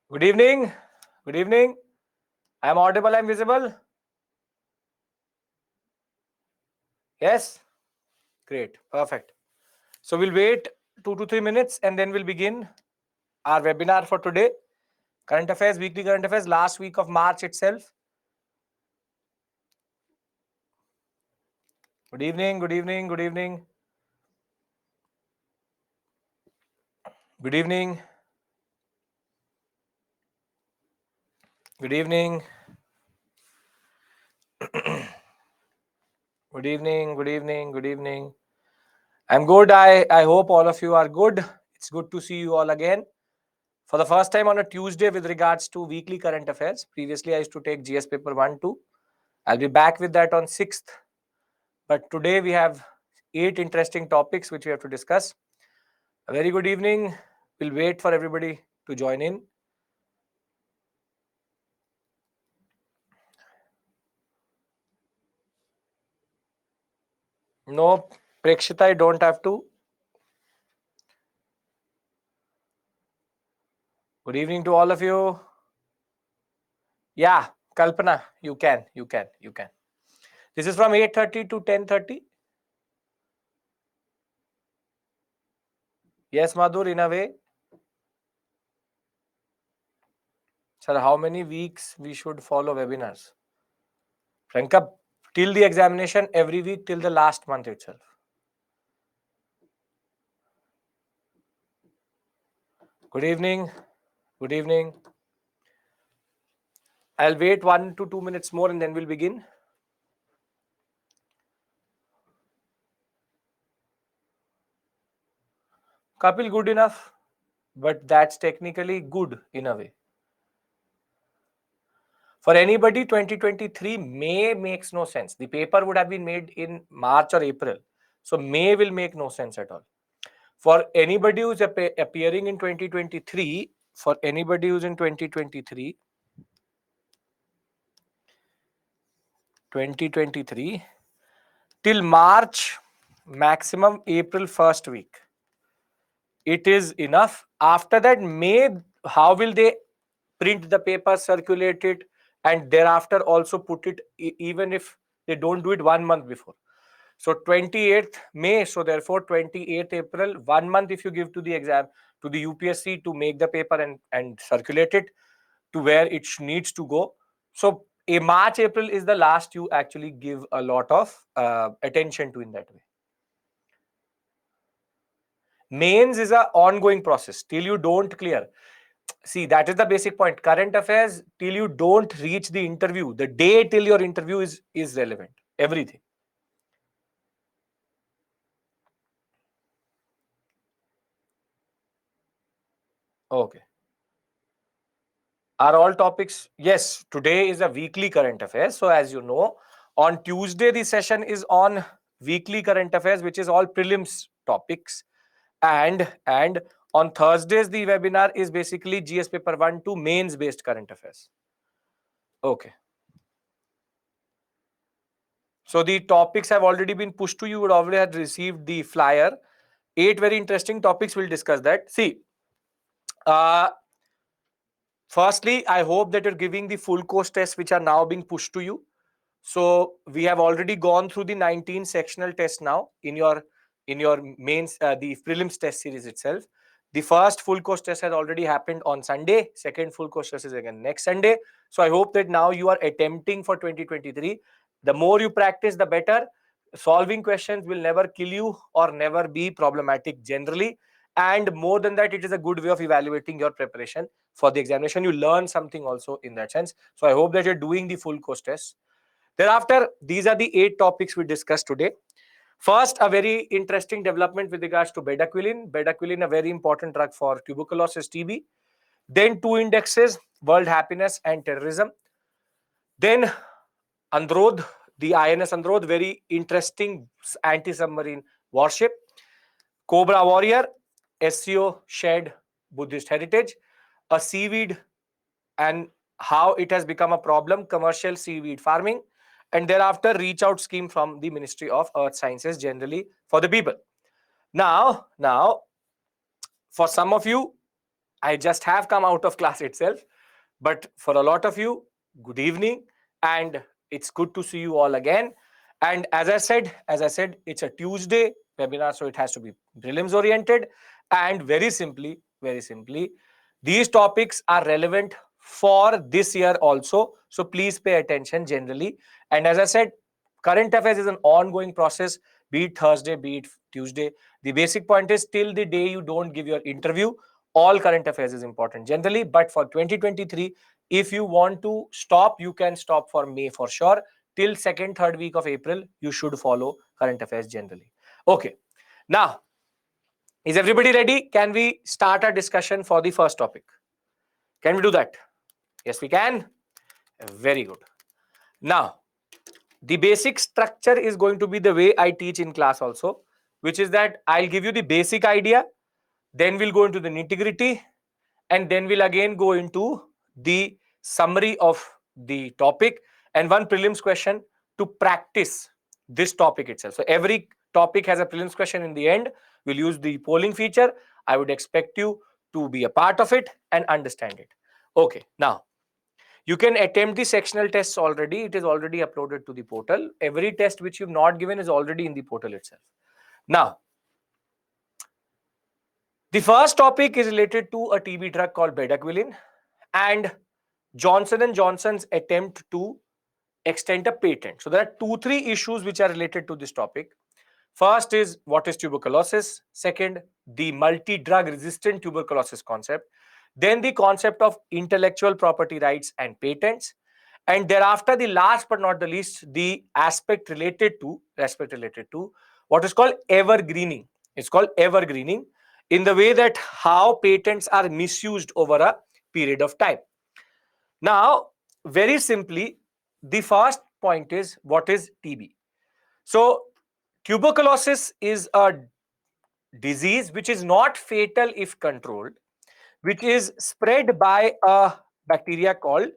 Good evening. Good evening. I am audible. I am visible. Yes. Great. Perfect. So we'll wait 2 to 3 minutes and then we'll begin our webinar for today. Current affairs, weekly current affairs, last week of March itself. Good evening. Good evening. Good evening. Good evening. Good evening. Good evening. Good evening. Good evening. I'm good. I hope all of you are good. It's good to see you all again. For the first time on a Tuesday with regards to weekly current affairs. Previously, I used to take GS paper 1, 2. I'll be back with that on 6th. But today we have 8 interesting topics which we have to discuss. A very good evening. We'll wait for everybody to join in. No, Prekshita, I don't have to. Good evening to all of you. Yeah, Kalpana, you can. This is from 8:30 to 10:30. Yes, Madhur, in a way. Sir, how many weeks we should follow webinars? Franka, till the examination, every week till the last month itself. Good evening. Good evening. I'll wait 1 to 2 minutes more and then we'll begin. Kapil, good enough, but that's technically good in a way. For anybody, 2023 May makes no sense. The paper would have been made in March or April. So May will make no sense at all. For anybody who's appearing in 2023, for anybody who's in 2023, till March, maximum April first week. It is enough. After that, May, how will they print the paper, circulate it, and thereafter also put it, even if they don't do it 1 month before? So 28th May, so therefore 28th April, 1 month if you give to the exam, to the UPSC to make the paper and circulate it to where it needs to go. So a March, April is the last you actually give a lot of attention to in that way. Mains is an ongoing process till you don't clear. See, that is the basic point. Current affairs, till you don't reach the interview, the day till your interview is relevant. Everything. Okay. Are all topics? Yes, today is a weekly current affairs. So as you know, on Tuesday, the session is on weekly current affairs, which is all prelims topics. And on Thursdays, the webinar is basically GS paper 1 to mains based current affairs. Okay. So the topics have already been pushed to you. You would already have received the flyer. 8 very interesting topics. We'll discuss that. See, firstly, I hope that you're giving the full course tests which are now being pushed to you. So we have already gone through the 19 sectional tests now in your mains, the prelims test series itself. The first full course test has already happened on Sunday. Second full course test is again next Sunday. So I hope that now you are attempting for 2023. The more you practice, the better. Solving questions will never kill you or never be problematic generally. And more than that, it is a good way of evaluating your preparation for the examination. You learn something also in that sense. So I hope that you're doing the full course test. Thereafter, these are the 8 topics we discussed today. First, a very interesting development with regards to bedaquiline. Bedaquiline, a very important drug for tuberculosis, TB. Then 2 indexes, world happiness and terrorism. Then Androd, the INS Androd, very interesting anti-submarine warship. Cobra Warrior, SCO shared Buddhist heritage. A seaweed and how it has become a problem, commercial seaweed farming. And thereafter, reach out scheme from the Ministry of Earth Sciences generally for the people. Now, for some of you, I just have come out of class itself. But for a lot of you, good evening, and it's good to see you all again. And as I said, it's a Tuesday webinar, so it has to be prelims oriented. And very simply, these topics are relevant for this year also. So please pay attention generally. And as I said, current affairs is an ongoing process, be it Thursday, be it Tuesday. The basic point is till the day you don't give your interview, all current affairs is important generally. But for 2023, if you want to stop, you can stop for May for sure. Till second, third week of April, you should follow current affairs generally. Okay. Now, is everybody ready? Can we start our discussion for the first topic? Can we do that? Yes, we can. Very good. Now, the basic structure is going to be the way I teach in class also, which is that I'll give you the basic idea, then we'll go into the nitty-gritty, and then we'll again go into the summary of the topic and one prelims question to practice this topic itself. So every topic has a prelims question in the end. We'll use the polling feature. I would expect you to be a part of it and understand it. Okay, now you can attempt the sectional tests already. It is already uploaded to the portal. Every test which you've not given is already in the portal itself. Now, the first topic is related to a TB drug called bedaquiline and Johnson & Johnson's attempt to extend a patent. So there are 2-3 issues which are related to this topic. First is what is tuberculosis. Second, the multi-drug resistant tuberculosis concept. Then the concept of intellectual property rights and patents. And thereafter, the last but not the least, the aspect related to what is called evergreening. It's called evergreening in the way that how patents are misused over a period of time. Now, very simply, the first point is what is TB. So, tuberculosis is a disease which is not fatal if controlled, which is spread by a bacteria called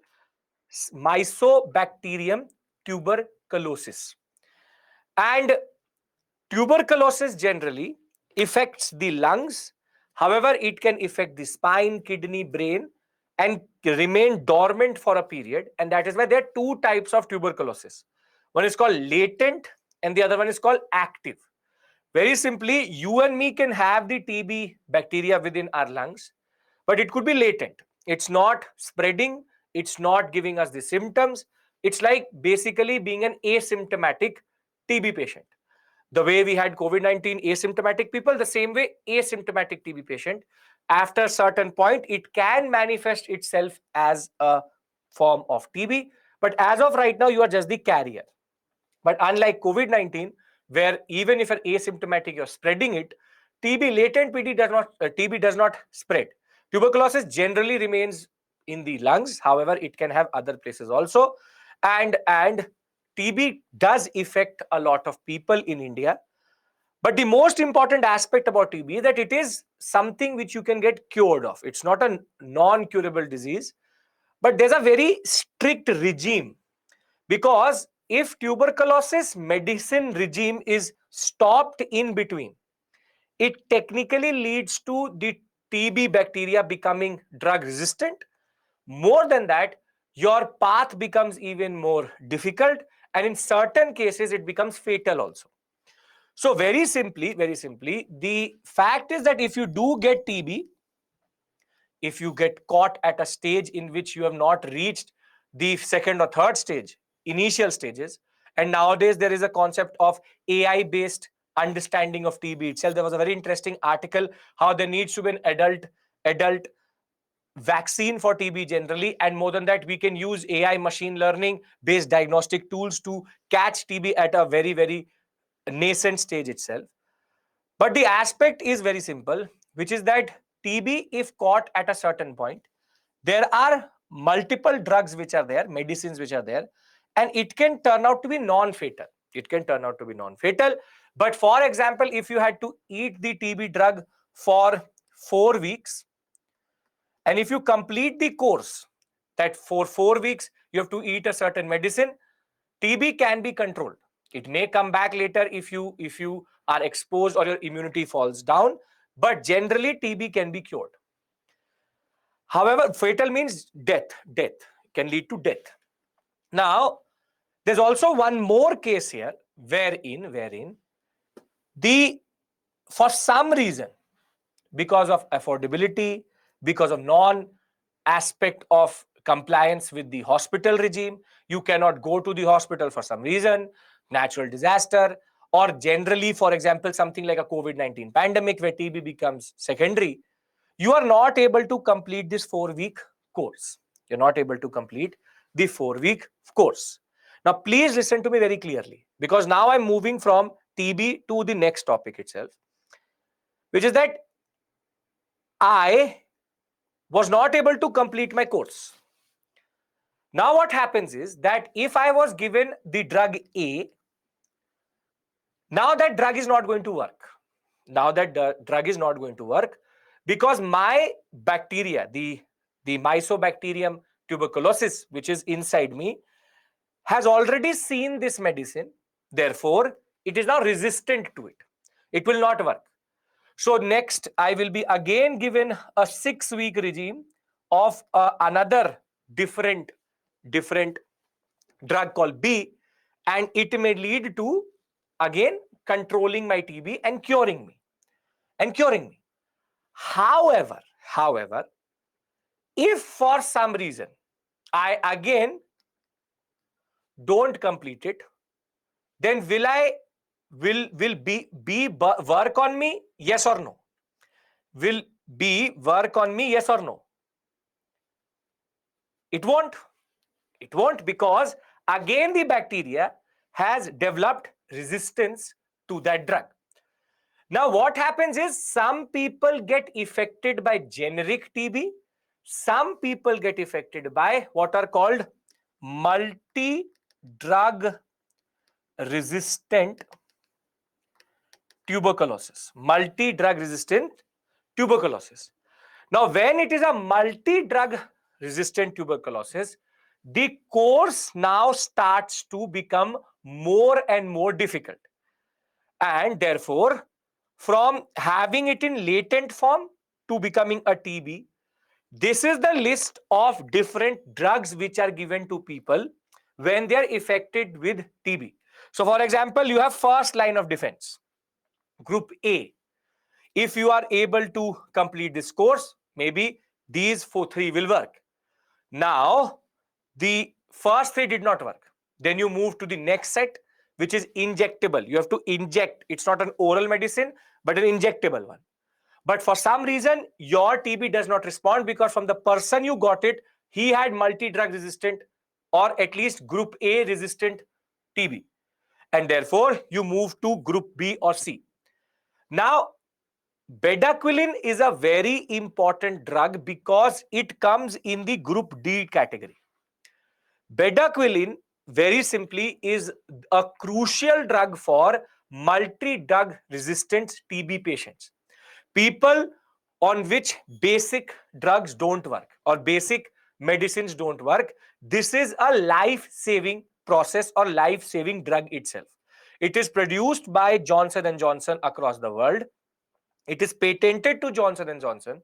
Mycobacterium tuberculosis. And tuberculosis generally affects the lungs. However, it can affect the spine, kidney, brain, and remain dormant for a period. And that is why there are 2 types of tuberculosis. One is called latent and the other one is called active. Very simply, you and me can have the TB bacteria within our lungs, but it could be latent. It's not spreading. It's not giving us the symptoms. It's like basically being an asymptomatic TB patient. The way we had COVID-19 asymptomatic people, the same way asymptomatic TB patient, after a certain point, it can manifest itself as a form of TB. But as of right now, you are just the carrier. But unlike COVID-19, where even if you're asymptomatic, you're spreading it, TB latent TB does not spread. Tuberculosis generally remains in the lungs. However, it can have other places also. And TB does affect a lot of people in India. But the most important aspect about TB is that it is something which you can get cured of. It's not a non-curable disease, but there's a very strict regime, because if tuberculosis medicine regime is stopped in between, it technically leads to the TB bacteria becoming drug resistant. More than that, your path becomes even more difficult, and in certain cases, it becomes fatal also. So very simply, the fact is that if you do get TB, if you get caught at a stage in which you have not reached the second or third stage, initial stages, and nowadays there is a concept of AI-based understanding of TB itself. There was a very interesting article how there needs to be an adult vaccine for TB generally, and more than that, we can use AI machine learning based diagnostic tools to catch TB at a very, very nascent stage itself. But the aspect is very simple, which is that TB, if caught at a certain point, there are multiple drugs which are there, medicines which are there, and it can turn out to be non-fatal. It can turn out to be non-fatal. But for example, if you had to eat the TB drug for 4 weeks, and if you complete the course, that for 4 weeks, you have to eat a certain medicine, TB can be controlled. It may come back later if you are exposed or your immunity falls down, but generally TB can be cured. However, fatal means death. Death can lead to death. Now, there's also one more case here wherein the for some reason, because of affordability, because of non aspect of compliance with the hospital regime, you cannot go to the hospital for some reason, natural disaster, or generally, for example, something like a COVID-19 pandemic where TB becomes secondary, you are not able to complete this 4-week course. You're not able to complete the 4-week course. Now, please listen to me very clearly, because now I'm moving from TB to the next topic itself, which is that I was not able to complete my course. Now, what happens is that if I was given the drug A, now that drug is not going to work. Now that the drug is not going to work because my bacteria, the Mycobacterium tuberculosis, which is inside me, has already seen this medicine. Therefore, it is now resistant to it. It will not work. So next, I will be again given a 6-week regime of another different drug called B, and it may lead to again controlling my TB and curing me. However, if for some reason I again don't complete it, then will B work on me? Yes or no? Will B work on me? Yes or no? It won't. It won't, because again the bacteria has developed resistance to that drug. Now, what happens is some people get affected by generic TB. Some people get affected by what are called multi-drug resistant tuberculosis. Multi-drug resistant tuberculosis. Now, when it is a multi-drug resistant tuberculosis, the course now starts to become more and more difficult. And therefore, from having it in latent form to becoming a TB, this is the list of different drugs which are given to people when they are affected with TB. So, for example, you have first line of defense, group A. If you are able to complete this course, maybe these 3 will work. Now, the first 3 did not work. Then you move to the next set, which is injectable. You have to inject. It's not an oral medicine, but an injectable one. But for some reason, your TB does not respond because from the person you got it, he had multi-drug resistant or at least group A resistant TB. And therefore, you move to group B or C. Now, bedaquiline is a very important drug because it comes in the group D category. Bedaquiline, very simply, is a crucial drug for multi-drug resistant TB patients. People on which basic drugs don't work or basic medicines don't work. This is a life-saving process or life-saving drug itself. It is produced by Johnson & Johnson across the world. It is patented to Johnson & Johnson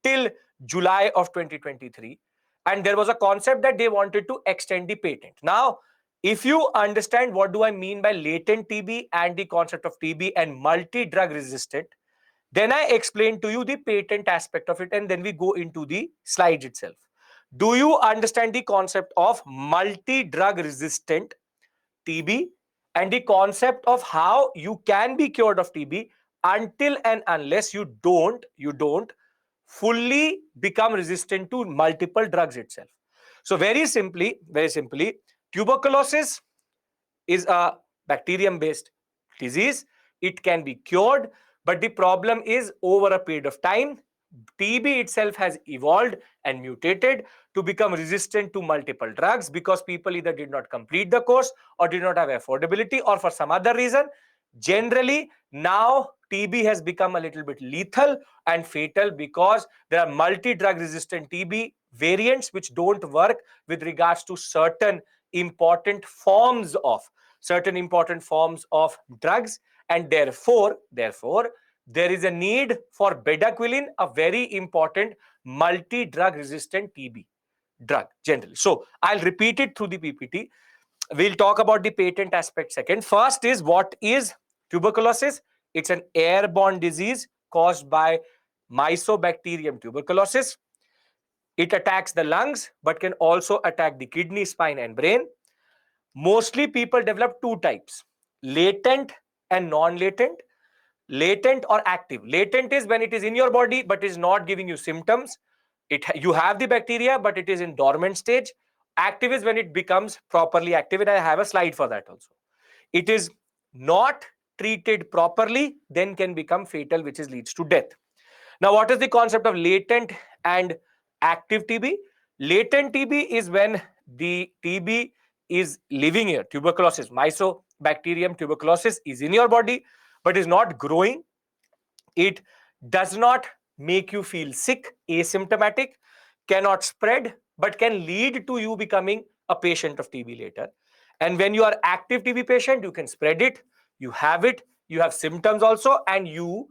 till July of 2023. And there was a concept that they wanted to extend the patent. Now, if you understand what do I mean by latent TB and the concept of TB and multi-drug resistant, then I explain to you the patent aspect of it, and then we go into the slides itself. Do you understand the concept of multi-drug resistant TB and the concept of how you can be cured of TB until and unless you don't fully become resistant to multiple drugs itself? So very simply, tuberculosis is a bacterium-based disease. It can be cured, but the problem is over a period of time, TB itself has evolved and mutated to become resistant to multiple drugs because people either did not complete the course or did not have affordability or for some other reason. Generally, now TB has become a little bit lethal and fatal because there are multi-drug resistant TB variants which don't work with regards to certain important forms of drugs, and therefore there is a need for bedaquiline, a very important multi-drug resistant TB drug generally. So I'll repeat it through the PPT. We'll talk about the patent aspect second. First is, what is tuberculosis? It's an airborne disease caused by Mycobacterium tuberculosis. It attacks the lungs, but can also attack the kidney, spine, and brain. Mostly people develop two types: latent and non-latent. Latent or active. Latent is when it is in your body but is not giving you symptoms. You have the bacteria but it is in dormant stage. Active is when it becomes properly active, and I have a slide for that also. It is not treated properly, then can become fatal, which leads to death. Now, what is the concept of latent and active TB? Latent TB is when the TB is living here. Tuberculosis, Mycobacterium tuberculosis is in your body but is not growing. It does not make you feel sick, asymptomatic, cannot spread, but can lead to you becoming a patient of TB later. And when you are active TB patient, you can spread it, you have symptoms also, and you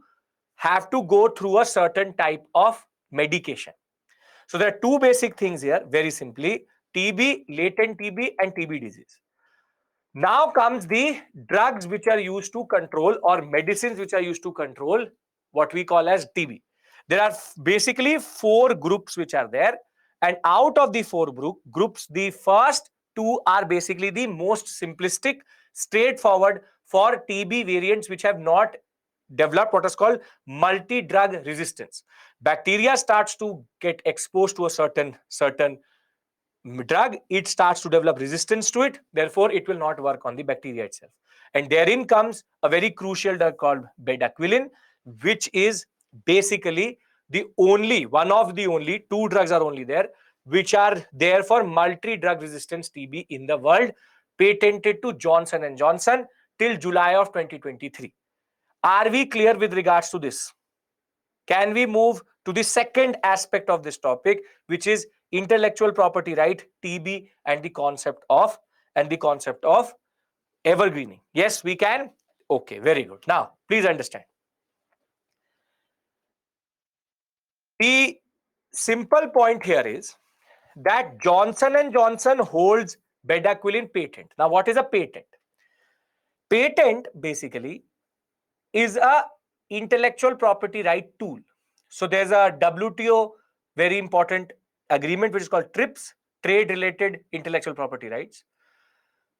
have to go through a certain type of medication. So there are two basic things here, very simply: TB, latent TB, and TB disease. Now comes the drugs which are used to control, or medicines which are used to control what we call as TB. There are basically four groups which are there. And out of the four groups, the first two are basically the most simplistic, straightforward for TB variants which have not developed what is called multi-drug resistance. Bacteria starts to get exposed to a certain drug, it starts to develop resistance to it, therefore it will not work on the bacteria itself. And therein comes a very crucial drug called bedaquiline, which is basically the only one of the only two drugs are only there which are there for multi-drug resistance TB in the world, patented to Johnson and Johnson till July of 2023. Are we clear with regards to this? Can we move to the second aspect of this topic, which is intellectual property right, TB, and the concept of evergreening? Yes, we can. Okay, very good. Now, please understand. The simple point here is that Johnson and Johnson holds bedaquiline patent. Now, what is a patent? Patent basically is a intellectual property right tool. So there's a WTO very important agreement which is called TRIPS, trade related intellectual property rights.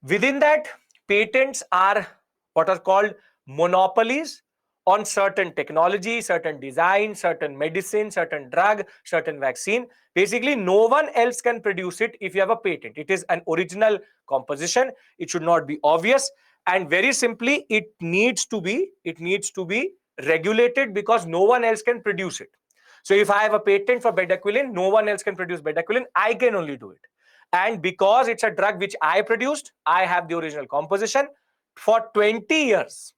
Within that, patents are what are called monopolies on certain technology, certain design, certain medicine, certain drug, certain vaccine. Basically, no one else can produce it if you have a patent. It is an original composition. It should not be obvious. And very simply, it needs to be regulated because no one else can produce it. So if I have a patent for bedaquiline, no one else can produce bedaquiline. I can only do it. And because it's a drug which I produced, I have the original composition. For 20 years,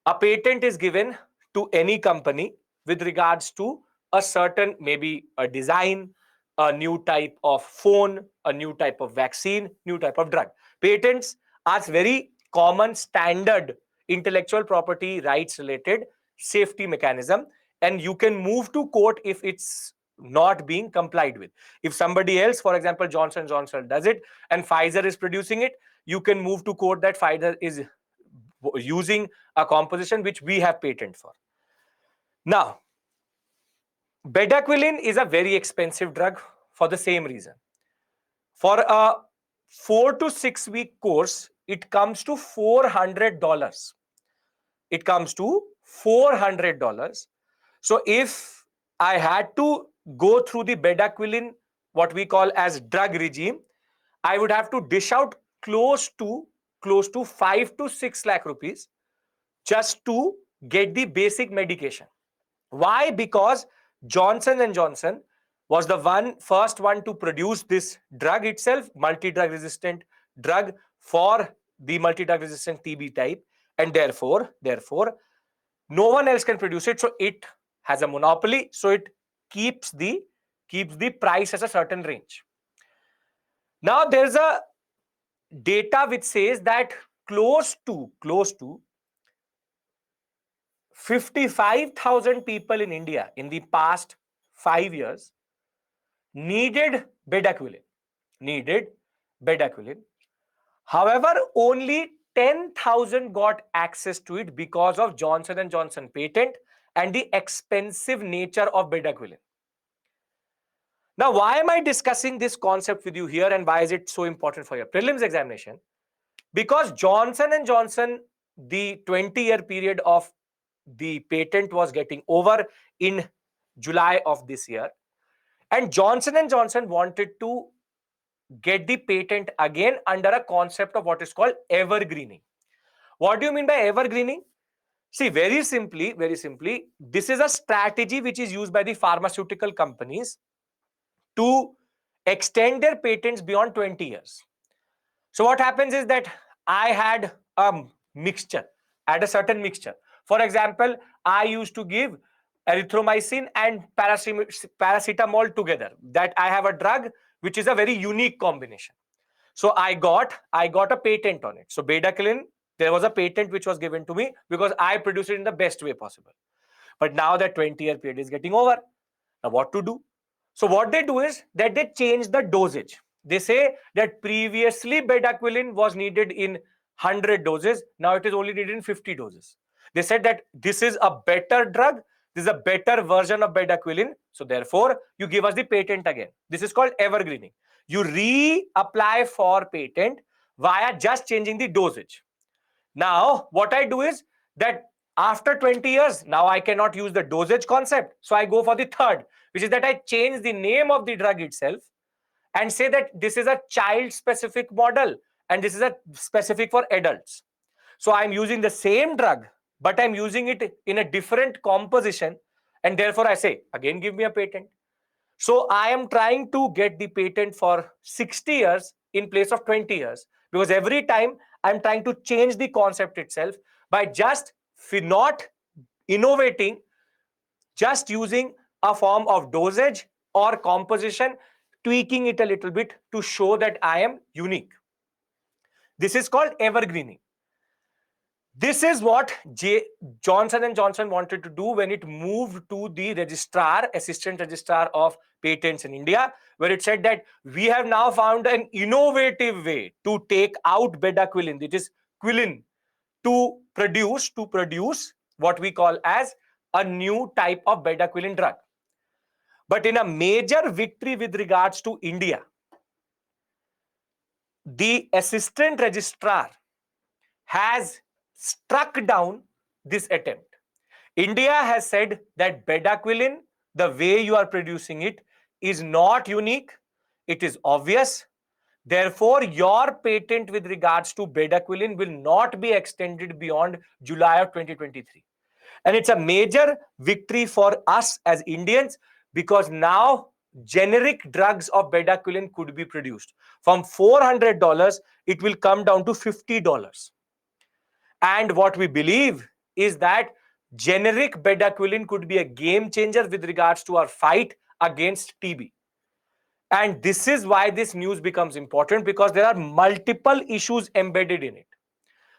a patent is given to any company with regards to a certain, maybe a design, a new type of phone, a new type of vaccine, new type of drug. Patents are very common standard intellectual property rights related safety mechanism, and you can move to court if it's not being complied with. If somebody else, for example Johnson & Johnson, does it and Pfizer is producing it, you can move to court that Pfizer is using a composition which we have patent for. Now, bedaquiline is a very expensive drug for the same reason. For a 4 to 6 week course, it comes to $400. It comes to $400. So if I had to go through the bedaquiline, what we call as drug regime, I would have to dish out close to 5 to 6 lakh rupees just to get the basic medication. Why? Because Johnson and Johnson was the first one to produce this drug itself, multi-drug resistant drug for the multi-drug resistant TB type, and therefore no one else can produce it. So it has a monopoly. So it keeps the price as a certain range. Now there's a data which says that close to 55,000 people in India in the past 5 years needed bedaquiline. Needed bedaquiline. However, only 10,000 got access to it because of Johnson & Johnson patent and the expensive nature of bedaquiline. Now, why am I discussing this concept with you here and why is it so important for your prelims examination? Because Johnson & Johnson, the 20-year period of the patent was getting over in July of this year. And Johnson & Johnson wanted to get the patent again under a concept of what is called evergreening. What do you mean by evergreening? See, very simply, this is a strategy which is used by the pharmaceutical companies to extend their patents beyond 20 years. So what happens is that I had a mixture, a certain mixture. For example, I used to give erythromycin and paracetamol together. That I have a drug which is a very unique combination. So I got a patent on it. So bedaquiline, there was a patent which was given to me because I produced it in the best way possible. But now that 20-year period is getting over. Now what to do? So what they do is that they change the dosage. They say that previously bedaquiline was needed in 100 doses. Now it is only needed in 50 doses. They said that this is a better drug. This is a better version of bedaquiline. So therefore, you give us the patent again. This is called evergreening. You reapply for patent via just changing the dosage. Now, what I do is that after 20 years, now I cannot use the dosage concept. So I go for the third, which is that I change the name of the drug itself and say that this is a child specific model and this is a specific for adults. So I'm using the same drug, but I'm using it in a different composition. And therefore I say, again, give me a patent. So I am trying to get the patent for 60 years in place of 20 years because every time I'm trying to change the concept itself by just not innovating, just using a form of dosage or composition, tweaking it a little bit to show that I am unique. This is called evergreening. This is what Johnson & Johnson wanted to do when it moved to the registrar, assistant registrar of patents in India, where it said that we have now found an innovative way to take out bedaquiline, it is quilin, to produce what we call as a new type of bedaquiline drug. But in a major victory with regards to India, the assistant registrar has struck down this attempt. India has said that bedaquiline, the way you are producing it, is not unique. It is obvious. Therefore, your patent with regards to bedaquiline will not be extended beyond July of 2023. And it's a major victory for us as Indians because now generic drugs of bedaquiline could be produced. From $400, it will come down to $50. And what we believe is that generic bedaquiline could be a game changer with regards to our fight against TB. And this is why this news becomes important because there are multiple issues embedded in it.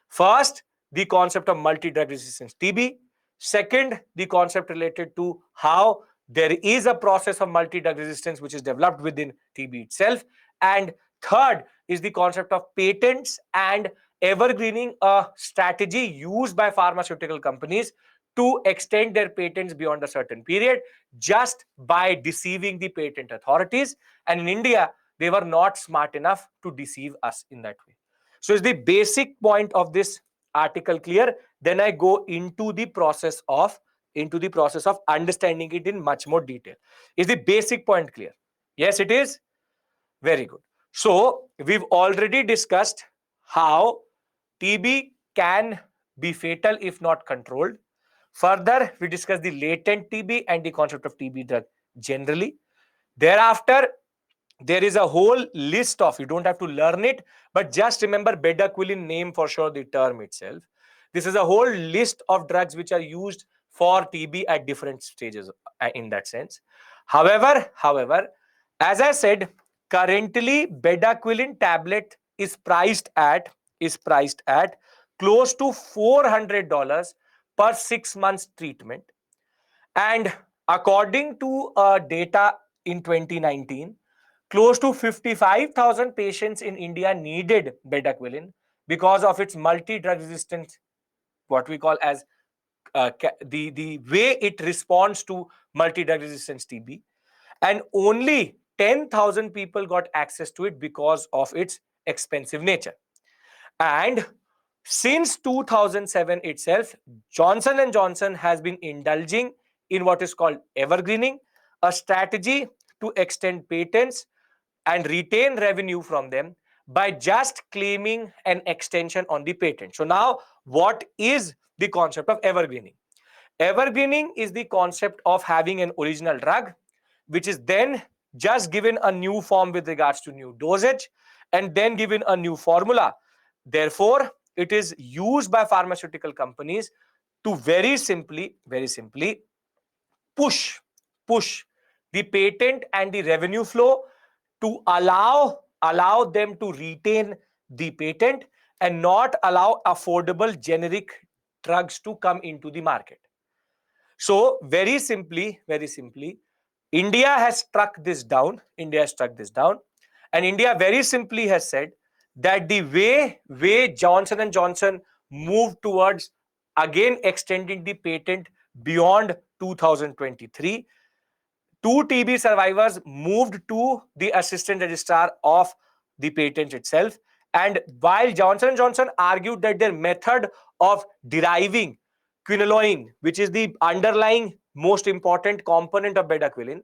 First, the concept of multi-drug resistance TB. Second, the concept related to how there is a process of multi-drug resistance which is developed within TB itself. And third is the concept of patents and evergreening, a strategy used by pharmaceutical companies to extend their patents beyond a certain period just by deceiving the patent authorities. And in India, they were not smart enough to deceive us in that way. So is the basic point of this article clear? Then I go into the process of understanding it in much more detail. Is the basic point clear? Yes, it is. Very good. So we've already discussed how TB can be fatal if not controlled. Further, we discussed the latent TB and the concept of TB drug generally. Thereafter, there is a whole list of, you don't have to learn it, but just remember bedaquiline name for sure, the term itself. This is a whole list of drugs which are used for TB at different stages in that sense. However, as I said, currently bedaquiline tablet is priced at close to $400 per 6 months treatment. And according to data in 2019, close to 55,000 patients in India needed bedaquiline because of its multi-drug resistant, what we call as the way it responds to multi-drug resistance TB. And only 10,000 people got access to it because of its expensive nature. And since 2007 itself, Johnson & Johnson has been indulging in what is called evergreening, a strategy to extend patents and retain revenue from them by just claiming an extension on the patent. So now, what is the concept of evergreening? Evergreening is the concept of having an original drug, which is then just given a new form with regards to new dosage and then given a new formula. Therefore, it is used by pharmaceutical companies to very simply push the patent and the revenue flow to allow them to retain the patent and not allow affordable generic drugs to come into the market. So very simply, India has struck this down. And India very simply has said that the way Johnson and Johnson moved towards again extending the patent beyond 2023, two TB survivors moved to the assistant registrar of the patent itself. And while Johnson & Johnson argued that their method of deriving quinolone, which is the underlying most important component of bedaquiline,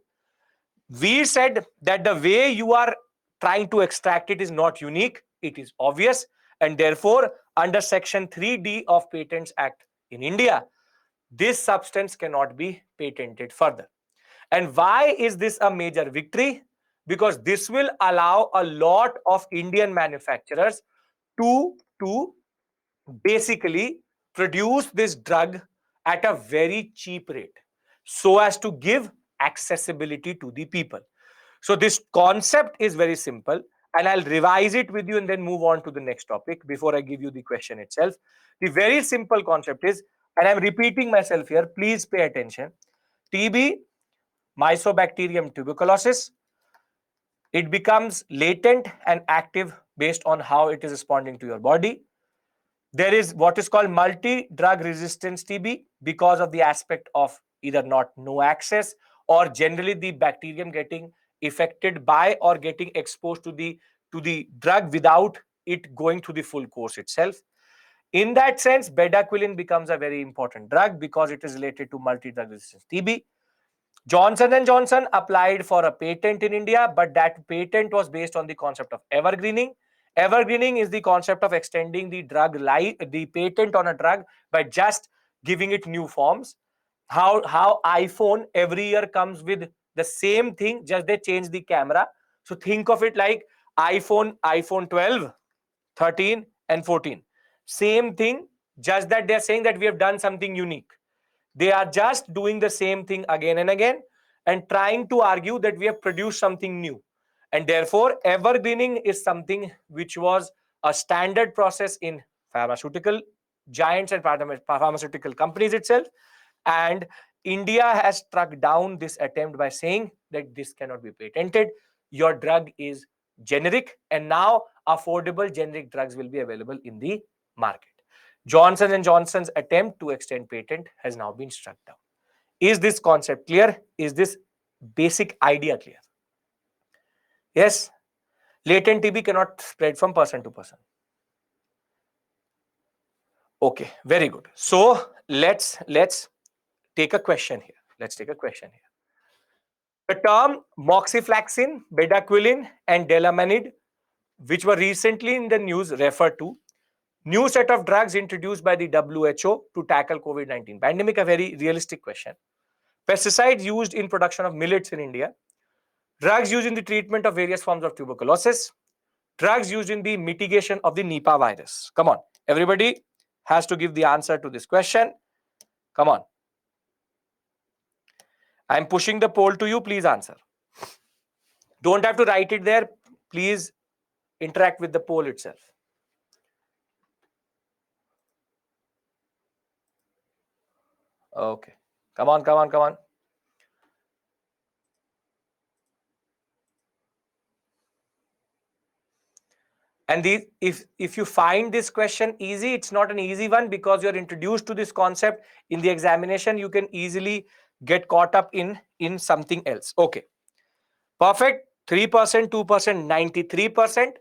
we said that the way you are trying to extract it is not unique, it is obvious. And therefore, under Section 3D of Patents Act in India, this substance cannot be patented further. And why is this a major victory? Because this will allow a lot of Indian manufacturers to basically produce this drug at a very cheap rate so as to give accessibility to the people. So this concept is very simple, and I'll revise it with you and then move on to the next topic before I give you the question itself. The very simple concept is, and I'm repeating myself here, please pay attention. TB, Mycobacterium tuberculosis, it becomes latent and active based on how it is responding to your body. There is what is called multi-drug resistance TB because of the aspect of either not no access or generally the bacterium getting affected by or getting exposed to the drug without it going through the full course itself. In that sense, bedaquiline becomes a very important drug because it is related to multi-drug resistance TB. Johnson & Johnson applied for a patent in India, but that patent was based on the concept of evergreening. Evergreening is the concept of extending the the patent on a drug by just giving it new forms. How iPhone every year comes with the same thing, just they change the camera. So think of it like iPhone 12, 13, and 14. Same thing, just that they're saying that we have done something unique. They are just doing the same thing again and again and trying to argue that we have produced something new. And therefore, evergreening is something which was a standard process in pharmaceutical giants and pharmaceutical companies itself. And India has struck down this attempt by saying that this cannot be patented. Your drug is generic, and now affordable generic drugs will be available in the market. Johnson & Johnson's attempt to extend patent has now been struck down. Is this concept clear? Is this basic idea clear? Yes? Latent TB cannot spread from person to person. Okay, very good. So let's take a question here. The term moxifloxacin, bedaquiline, and delamanid, which were recently in the news, refer to new set of drugs introduced by the WHO to tackle COVID-19 pandemic. A very realistic question. Pesticides used in production of millets in India, drugs used in the treatment of various forms of tuberculosis, drugs used in the mitigation of the Nipah virus. Come on, everybody has to give the answer to this question. Come on. I'm pushing the poll to you. Please answer. Don't have to write it there. Please interact with the poll itself. Okay. Come on, come on, come on. And if you find this question easy, it's not an easy one because you're introduced to this concept in the examination. You can easily get caught up in something else. Okay. Perfect. 3%, 2%, 93%.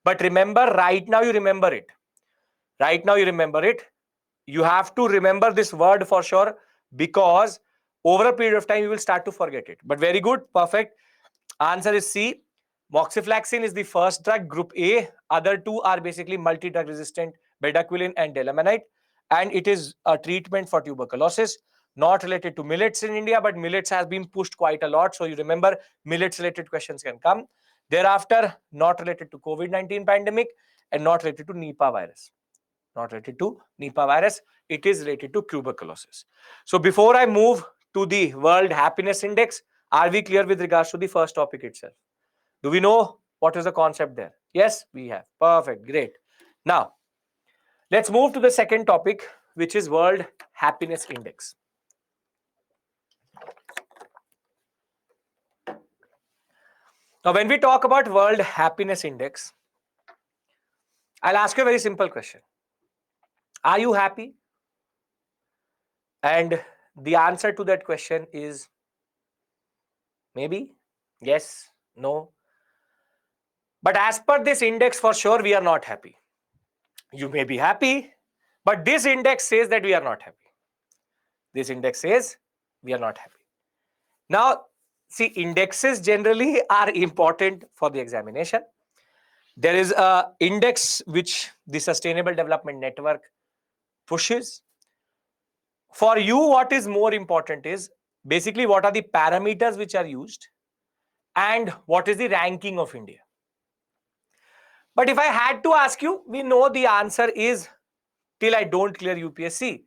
But remember, right now you remember it. Right now you remember it. You have to remember this word for sure, because over a period of time you will start to forget it. But very good. Perfect. Answer is C. Moxifloxacin is the first drug, group A. Other two are basically multi-drug resistant, bedaquiline and delamanite. And it is a treatment for tuberculosis, not related to millets in India, but millets has been pushed quite a lot. So you remember, millets related questions can come. Thereafter, not related to COVID-19 pandemic and not related to Nipah virus. Not related to Nipah virus. It is related to tuberculosis. So before I move to the World Happiness Index, are we clear with regards to the first topic itself? Do we know what is the concept there? Yes, we have. Perfect. Great. Now, let's move to the second topic, which is World Happiness Index. Now, when we talk about World Happiness Index, I'll ask you a very simple question. Are you happy? And the answer to that question is maybe, yes, no. But as per this index, for sure, we are not happy. You may be happy, but this index says that we are not happy. This index says we are not happy. Now, see, indexes generally are important for the examination. There is a index which the Sustainable Development Network pushes. For you, what is more important is basically what are the parameters which are used and what is the ranking of India. But if I had to ask you, we know the answer is till I don't clear UPSC,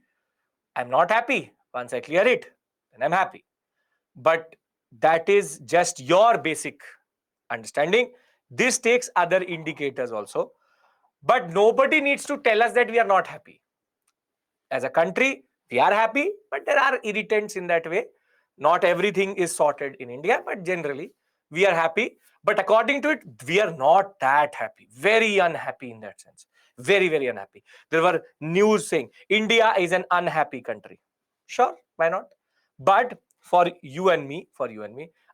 I'm not happy. Once I clear it, then I'm happy. But that is just your basic understanding. This takes other indicators also. But nobody needs to tell us that we are not happy. As a country, we are happy, but there are irritants in that way. Not everything is sorted in India, but generally we are happy. But according to it, we are not that happy. Very unhappy in that sense. Very, very unhappy. There were news saying India is an unhappy country. Sure, why not? But for you and me,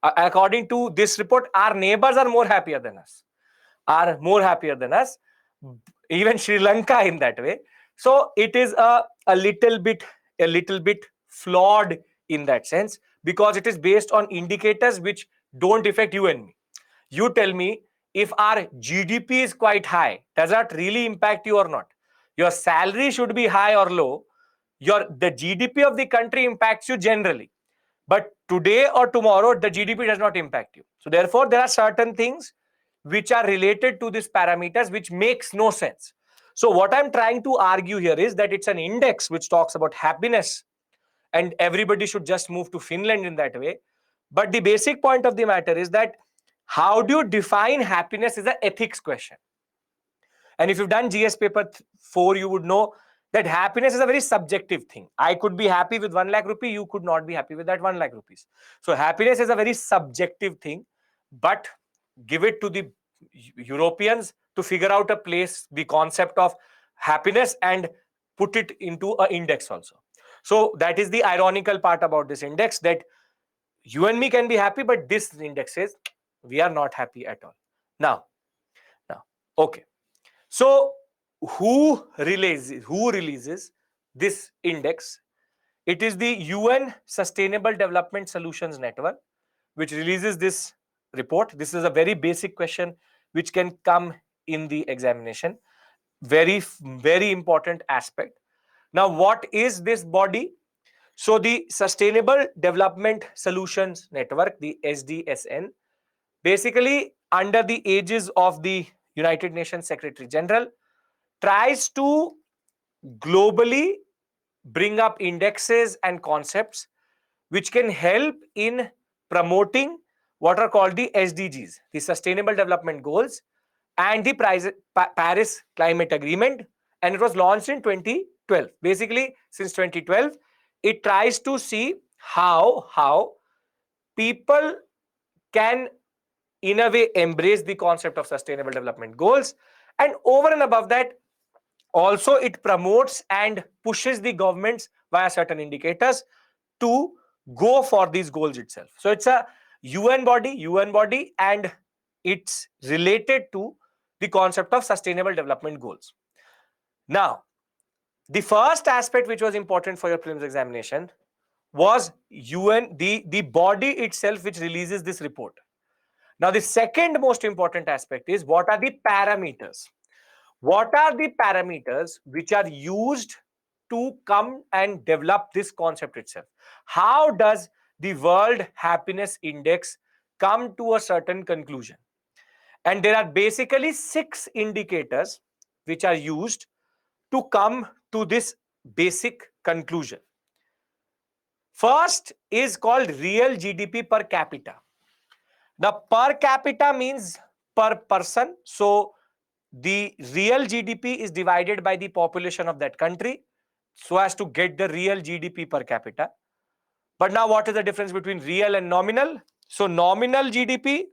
according to this report, our neighbors are more happier than us. Even Sri Lanka in that way. So it is a little bit flawed in that sense, because it is based on indicators which don't affect you and me. You tell me, if our GDP is quite high, does that really impact you or not? Your salary should be high or low. The GDP of the country impacts you generally. But today or tomorrow, the GDP does not impact you. So therefore, there are certain things which are related to these parameters, which makes no sense. So what I'm trying to argue here is that it's an index which talks about happiness, and everybody should just move to Finland in that way. But the basic point of the matter is that how do you define happiness is an ethics question. And if you've done GS paper 4, you would know that happiness is a very subjective thing. I could be happy with 1 lakh rupee, you could not be happy with that 1 lakh rupees. So happiness is a very subjective thing, but give it to the Europeans to figure out a place, the concept of happiness, and put it into an index also. So that is the ironical part about this index, that you and me can be happy, but this index says we are not happy at all. Now, okay. So who releases this index? It is the UN Sustainable Development Solutions Network, which releases this report. This is a very basic question which can come in the examination. Very, very important aspect. Now, what is this body? So the Sustainable Development Solutions Network, the SDSN, basically under the aegis of the United Nations Secretary General, tries to globally bring up indexes and concepts which can help in promoting what are called the SDGs, the Sustainable Development Goals, and the Paris Climate Agreement. And it was launched in 2012. Basically, since 2012, it tries to see how people can in a way embrace the concept of sustainable development goals, and over and above that also it promotes and pushes the governments via certain indicators to go for these goals itself. So it's a UN body, and it's related to the concept of sustainable development goals. Now, the first aspect which was important for your prelims examination was UN, the body itself which releases this report. Now, the second most important aspect is what are the parameters? What are the parameters which are used to come and develop this concept itself? How does the World Happiness Index come to a certain conclusion? And there are basically 6 indicators which are used to come to this basic conclusion. First is called real GDP per capita. Now, per capita means per person. So, the real GDP is divided by the population of that country so as to get the real GDP per capita. But now, what is the difference between real and nominal? So, nominal GDP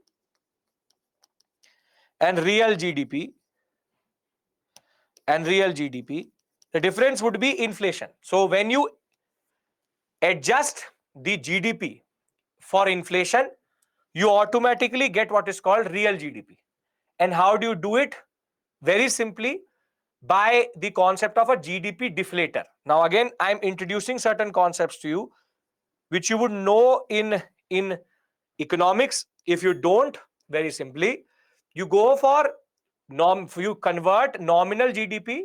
and real GDP the difference would be inflation. So, when you adjust the GDP for inflation, you automatically get what is called real GDP. And how do you do it? Very simply, by the concept of a GDP deflator. Now, again, I'm introducing certain concepts to you which you would know in economics. If you don't, very simply, you go for you convert nominal GDP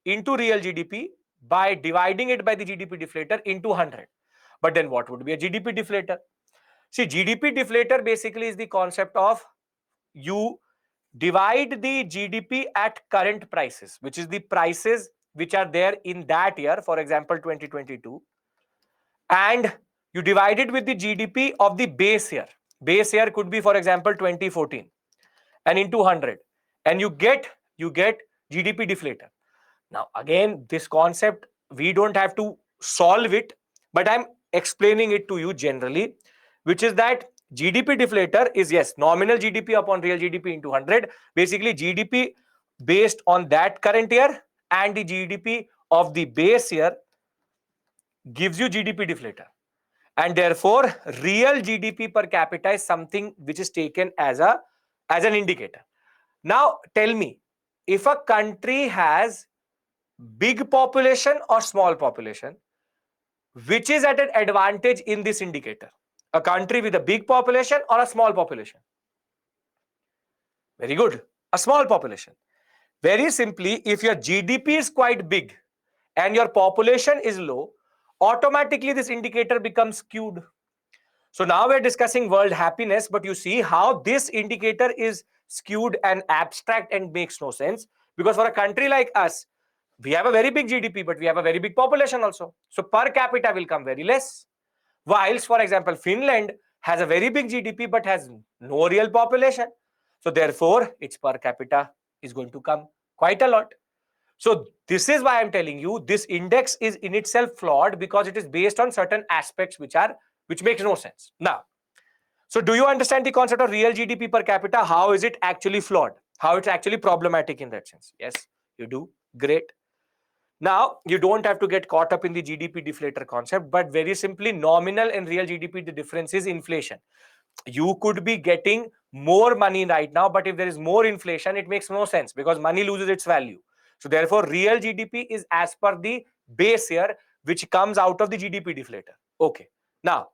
into real GDP by dividing it by the GDP deflator into 100. But then what would be a GDP deflator? See, GDP deflator basically is the concept of you divide the GDP at current prices, which is the prices which are there in that year, for example 2022, and you divide it with the GDP of the base year. Base year could be, for example, 2014, and into 100, and you get GDP deflator. Now, again, this concept we don't have to solve it, but I'm explaining it to you generally, which is that GDP deflator is, yes, nominal GDP upon real GDP into 100. Basically, GDP based on that current year and the GDP of the base year gives you GDP deflator. And therefore, real GDP per capita is something which is taken as an indicator. Now, tell me, if a country has big population or small population, which is at an advantage in this indicator? A country with a big population or a small population? Very good. A small population. Very simply, if your GDP is quite big and your population is low, automatically this indicator becomes skewed. So now we're discussing world happiness, but you see how this indicator is skewed and abstract and makes no sense, because for a country like us, we have a very big GDP, but we have a very big population also. So per capita will come very less. Whilst, for example, Finland has a very big GDP, but has no real population. So therefore, its per capita is going to come quite a lot. So this is why I'm telling you this index is in itself flawed, because it is based on certain aspects which makes no sense. Now, so do you understand the concept of real GDP per capita? How is it actually flawed? How it's actually problematic in that sense? Yes, you do. Great. Now, you don't have to get caught up in the GDP deflator concept, but very simply, nominal and real GDP, the difference is inflation. You could be getting more money right now, but if there is more inflation, it makes no sense because money loses its value. So therefore, real GDP is as per the base year, which comes out of the GDP deflator. Okay. Now,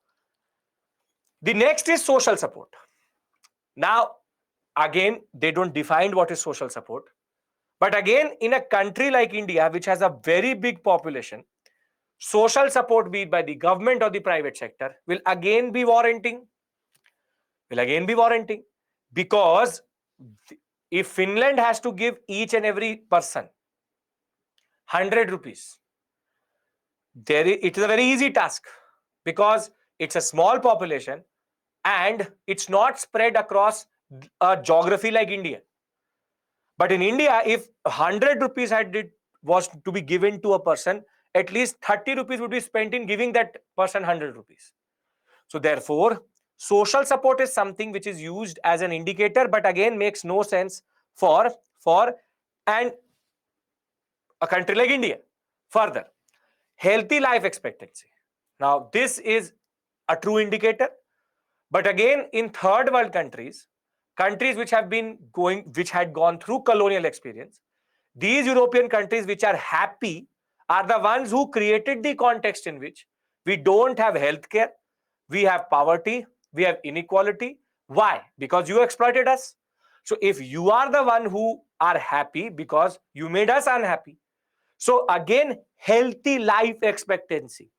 the next is social support. Now, again, they don't define what is social support. But again, in a country like India, which has a very big population, social support, be it by the government or the private sector, will again be warranting. Because if Finland has to give each and every person 100 rupees, it is a very easy task, because it's a small population and it's not spread across a geography like India. But in India, if 100 rupees was to be given to a person at least 30 rupees would be spent in giving that person 100 rupees. So therefore, social support is something which is used as an indicator, but again makes no sense for and a country like India. Further, healthy life expectancy. Now, this is a true indicator, but again, in third world countries, countries which had gone through colonial experience, these European countries which are happy are the ones who created the context in which we don't have healthcare, we have poverty, we have inequality. Why? Because you exploited us. So if you are the one who are happy because you made us unhappy. So again, healthy life expectancy.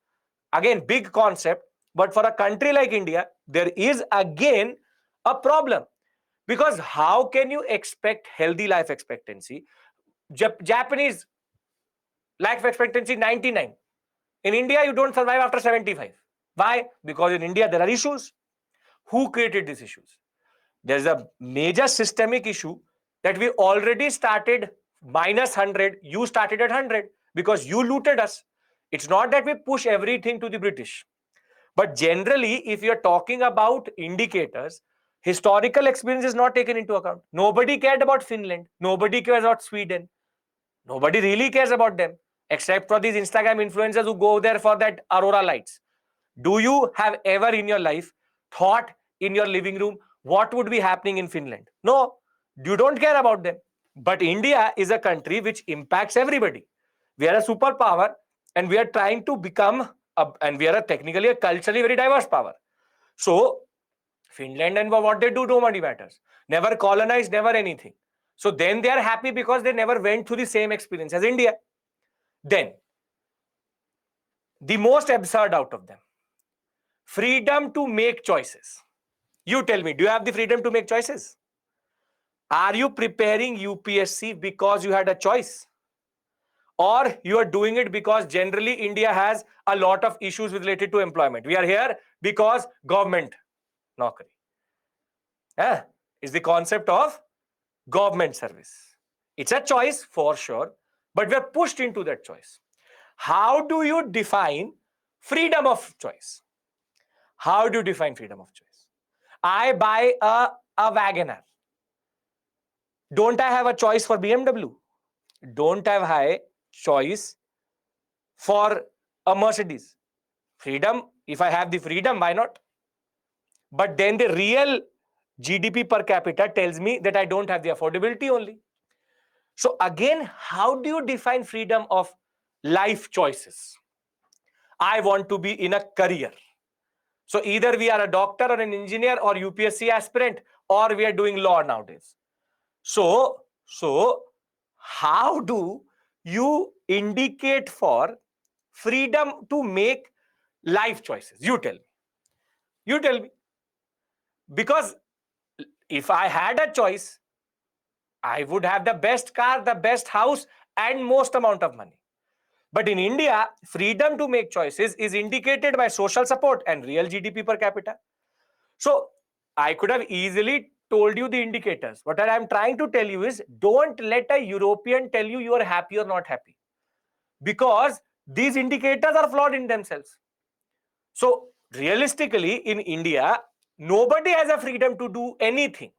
Again, big concept, but for a country like India, there is again a problem. Because how can you expect healthy life expectancy? Japanese life expectancy 99. In India, you don't survive after 75. Why? Because in India, there are issues. Who created these issues? There's a major systemic issue that we already started minus 100. You started at 100 because you looted us. It's not that we push everything to the British. But generally, if you're talking about indicators, historical experience is not taken into account. Nobody cared about Finland. Nobody cares about Sweden. Nobody really cares about them, except for these Instagram influencers who go there for that aurora lights. Do you have ever in your life thought in your living room what would be happening in Finland? No, you don't care about them. But India is a country which impacts everybody. We are a superpower and we are trying to become, and we are technically a culturally very diverse power. So, Finland and what they do, nobody matters. Never colonized, never anything. So then they are happy because they never went through the same experience as India. Then, the most absurd out of them, freedom to make choices. You tell me, do you have the freedom to make choices? Are you preparing UPSC because you had a choice? Or you are doing it because generally India has a lot of issues related to employment. We are here because government naukri. Is the concept of government service. It's a choice for sure, but we are pushed into that choice. How do you define freedom of choice? How do you define freedom of choice? I buy a Wagoner. Don't I have a choice for BMW? Don't I have a choice for a Mercedes? Freedom, if I have the freedom, why not? But then the real GDP per capita tells me that I don't have the affordability only. So again, how do you define freedom of life choices? I want to be in a career. So either we are a doctor or an engineer or UPSC aspirant, or we are doing law nowadays. So how do you indicate for freedom to make life choices? You tell me. You tell me. Because if I had a choice, I would have the best car, the best house, and most amount of money. But in India, freedom to make choices is indicated by social support and real GDP per capita. So I could have easily told you the indicators. What I'm trying to tell you is, don't let a European tell you you are happy or not happy, because these indicators are flawed in themselves. So realistically, in India, nobody has a freedom to do anything,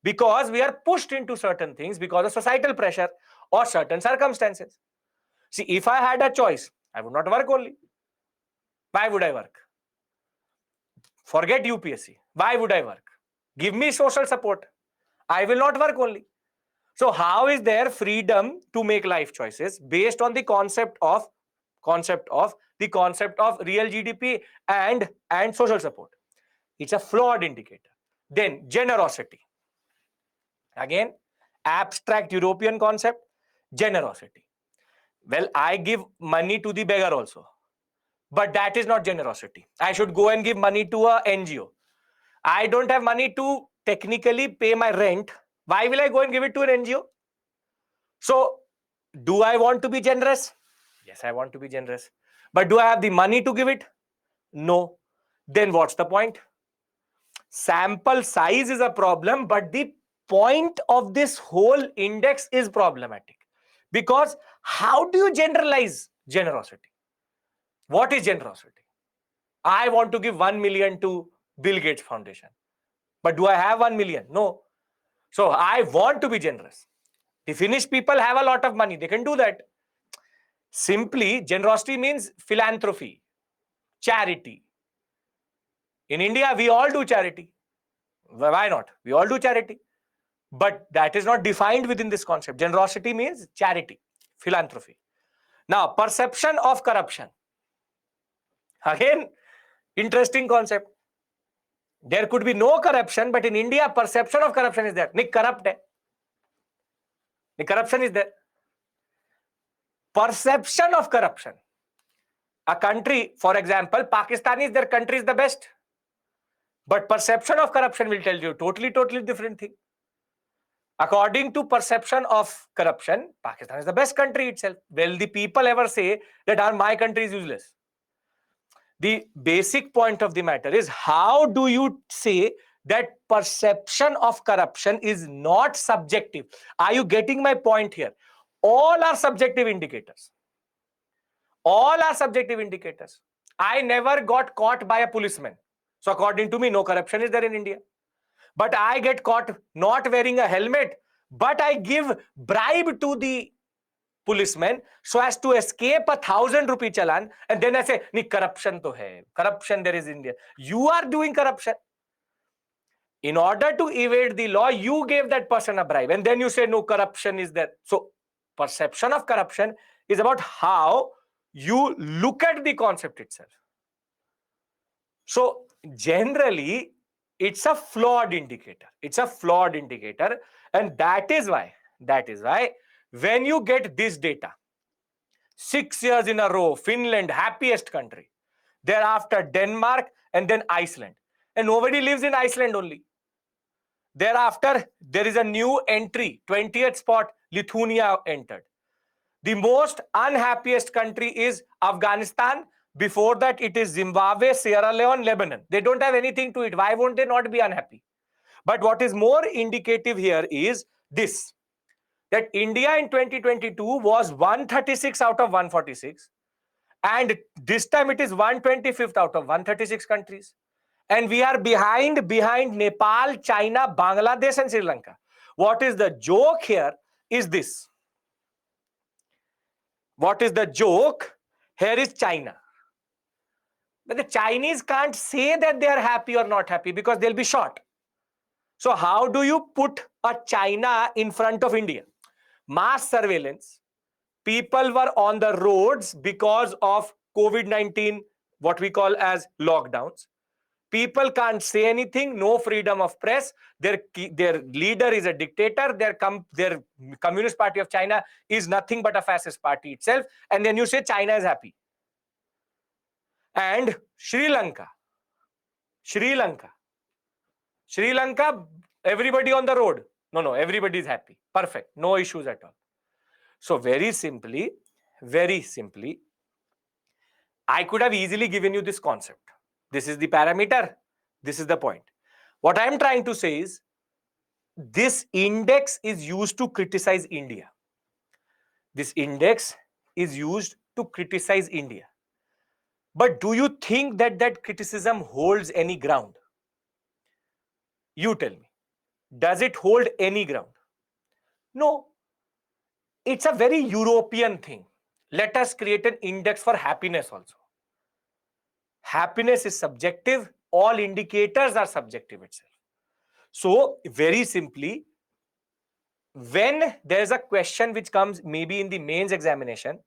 because we are pushed into certain things because of societal pressure or certain circumstances. See, if I had a choice, I would not work only. Why would I work? Forget UPSC. Why would I work? Give me social support. I will not work only. So how is there freedom to make life choices based on the concept of real GDP and social support? It's a flawed indicator. Then generosity. Again, abstract European concept, generosity. Well, I give money to the beggar also, but that is not generosity. I should go and give money to a NGO. I don't have money to technically pay my rent. Why will I go and give it to an NGO? So, do I want to be generous? Yes, I want to be generous. But do I have the money to give it? No. Then what's the point? Sample size is a problem, but the point of this whole index is problematic. Because how do you generalize Generosity. What is generosity? I want to give 1 million to Bill Gates Foundation. But do I have 1 million? No. So I want to be generous. The Finnish people have a lot of money. They can do that. Simply, generosity means philanthropy, charity. In India, we all do charity. Why not? We all do charity. But that is not defined within this concept. Generosity means charity, philanthropy. Now, perception of corruption. Again, interesting concept. There could be no corruption, but in India, perception of corruption is there. Nick corrupt hai. The corruption is there. Perception of corruption. A country, for example, Pakistan is their country is the best. But perception of corruption will tell you totally different thing. According to perception of corruption, Pakistan is the best country itself. Will the people ever say that my country is useless? The basic point of the matter is, how do you say that perception of corruption is not subjective? Are you getting my point here? All are subjective indicators. All are subjective indicators. I never got caught by a policeman. So according to me, no corruption is there in India. But I get caught not wearing a helmet, but I give bribe to the policeman so as to escape 1,000 rupee challan, and then I say, "Nee, corruption to hai. Corruption there is in India." You are doing corruption. In order to evade the law, you gave that person a bribe, and then you say, "No, corruption is there." So perception of corruption is about how you look at the concept itself. So generally, it's a flawed indicator. It's a flawed indicator, and that is why when you get this data, 6 years in a row, Finland, happiest country, thereafter Denmark, and then Iceland, and nobody lives in Iceland only. Thereafter, there is a new entry, 20th spot, Lithuania entered. The most unhappiest country is Afghanistan. Before that, it is Zimbabwe, Sierra Leone, Lebanon. They don't have anything to it. Why won't they not be unhappy? But what is more indicative here is this, that India in 2022 was 136 out of 146. And this time it is 125th out of 136 countries. And we are behind Nepal, China, Bangladesh, and Sri Lanka. What is the joke here is this. What is the joke? Here is China. But the Chinese can't say that they are happy or not happy because they'll be shot. So how do you put a China in front of India? Mass surveillance. People were on the roads because of COVID-19, what we call as lockdowns. People can't say anything, no freedom of press. Their leader is a dictator. Their Communist Party of China is nothing but a fascist party itself. And then you say China is happy. And Sri Lanka, everybody on the road. No, everybody is happy. Perfect. No issues at all. So very simply, I could have easily given you this concept. This is the parameter. This is the point. What I am trying to say is, this index is used to criticize India. This index is used to criticize India. But do you think that that criticism holds any ground? You tell me. Does it hold any ground? No. It's a very European thing. Let us create an index for happiness also. Happiness is subjective. All indicators are subjective itself. So, very simply, when there's a question which comes maybe in the mains examination,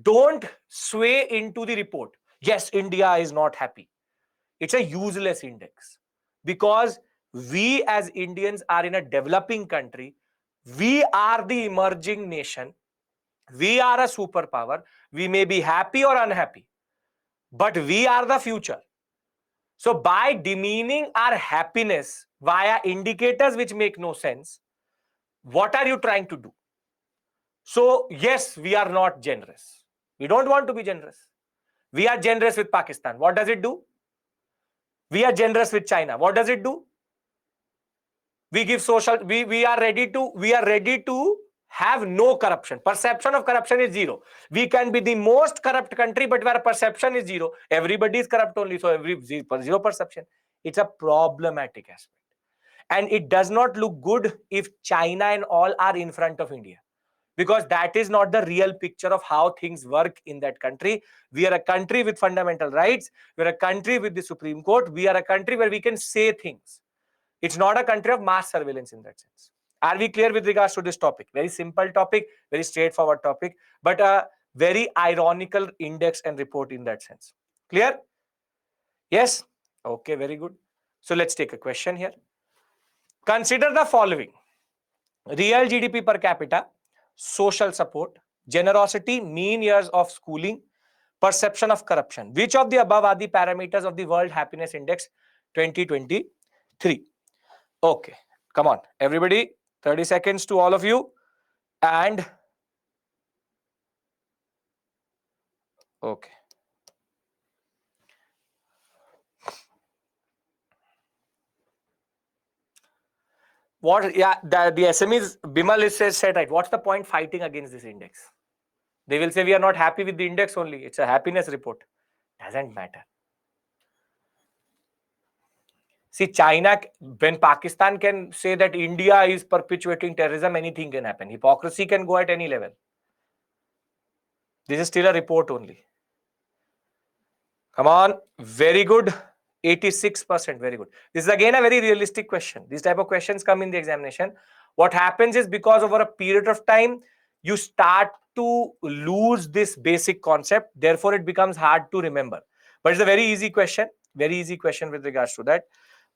don't sway into the report. Yes, India is not happy. It's a useless index, because we as Indians are in a developing country. We are the emerging nation. We are a superpower. We may be happy or unhappy, but we are the future. So by demeaning our happiness via indicators which make no sense, what are you trying to do? So yes, we are not generous. We don't want to be generous. We are generous with Pakistan. What does it do? We are generous with China. What does it do? We give social, we are ready to have no corruption. Perception of corruption is zero. We can be the most corrupt country, but where perception is zero, everybody is corrupt only, so zero perception. It's a problematic aspect. And it does not look good if China and all are in front of India, because that is not the real picture of how things work in that country. We are a country with fundamental rights. We are a country with the Supreme Court. We are a country where we can say things. It's not a country of mass surveillance in that sense. Are we clear with regards to this topic? Very simple topic, very straightforward topic, but a very ironical index and report in that sense. Clear? Yes? Okay, very good. So let's take a question here. Consider the following: real GDP per capita, social support, generosity, mean years of schooling, perception of corruption. Which of the above are the parameters of the World Happiness Index 2023? Okay, come on, everybody, 30 seconds to all of you. And okay. What? Yeah, the SMEs, Bimal is said right. What's the point fighting against this index? They will say we are not happy with the index only. It's a happiness report. Doesn't matter. See, China, when Pakistan can say that India is perpetuating terrorism, anything can happen. Hypocrisy can go at any level. This is still a report only. Come on, very good. 86%, very good. This is again a very realistic question. These type of questions come in the examination. What happens is, because over a period of time, you start to lose this basic concept. Therefore, it becomes hard to remember. But it's a very easy question. Very easy question with regards to that.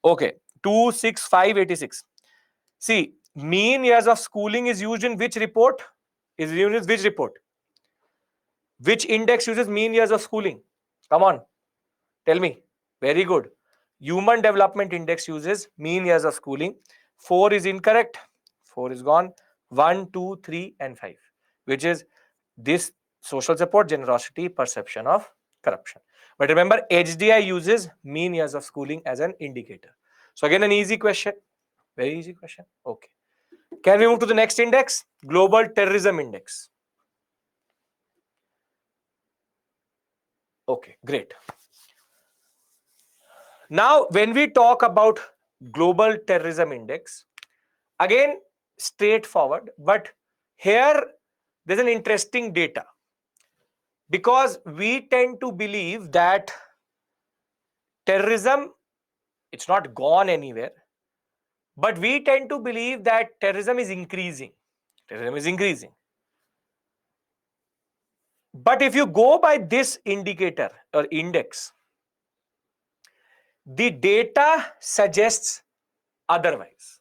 Okay, 26586. See, mean years of schooling is used in which report? Is used in which report? Which index uses mean years of schooling? Come on, tell me. Very good. Human Development Index uses mean years of schooling. 4 is incorrect. 4 is gone. 1, 2, 3, and 5, which is this: social support, generosity, perception of corruption. But remember, HDI uses mean years of schooling as an indicator. So again, an easy question. Very easy question. Okay. Can we move to the next index? Global Terrorism Index. Okay, great. Now, when we talk about Global Terrorism Index, again, straightforward, but here there's an interesting data, because we tend to believe that terrorism, it's not gone anywhere, but we tend to believe that terrorism is increasing. Terrorism is increasing. But if you go by this indicator or index, the data suggests otherwise.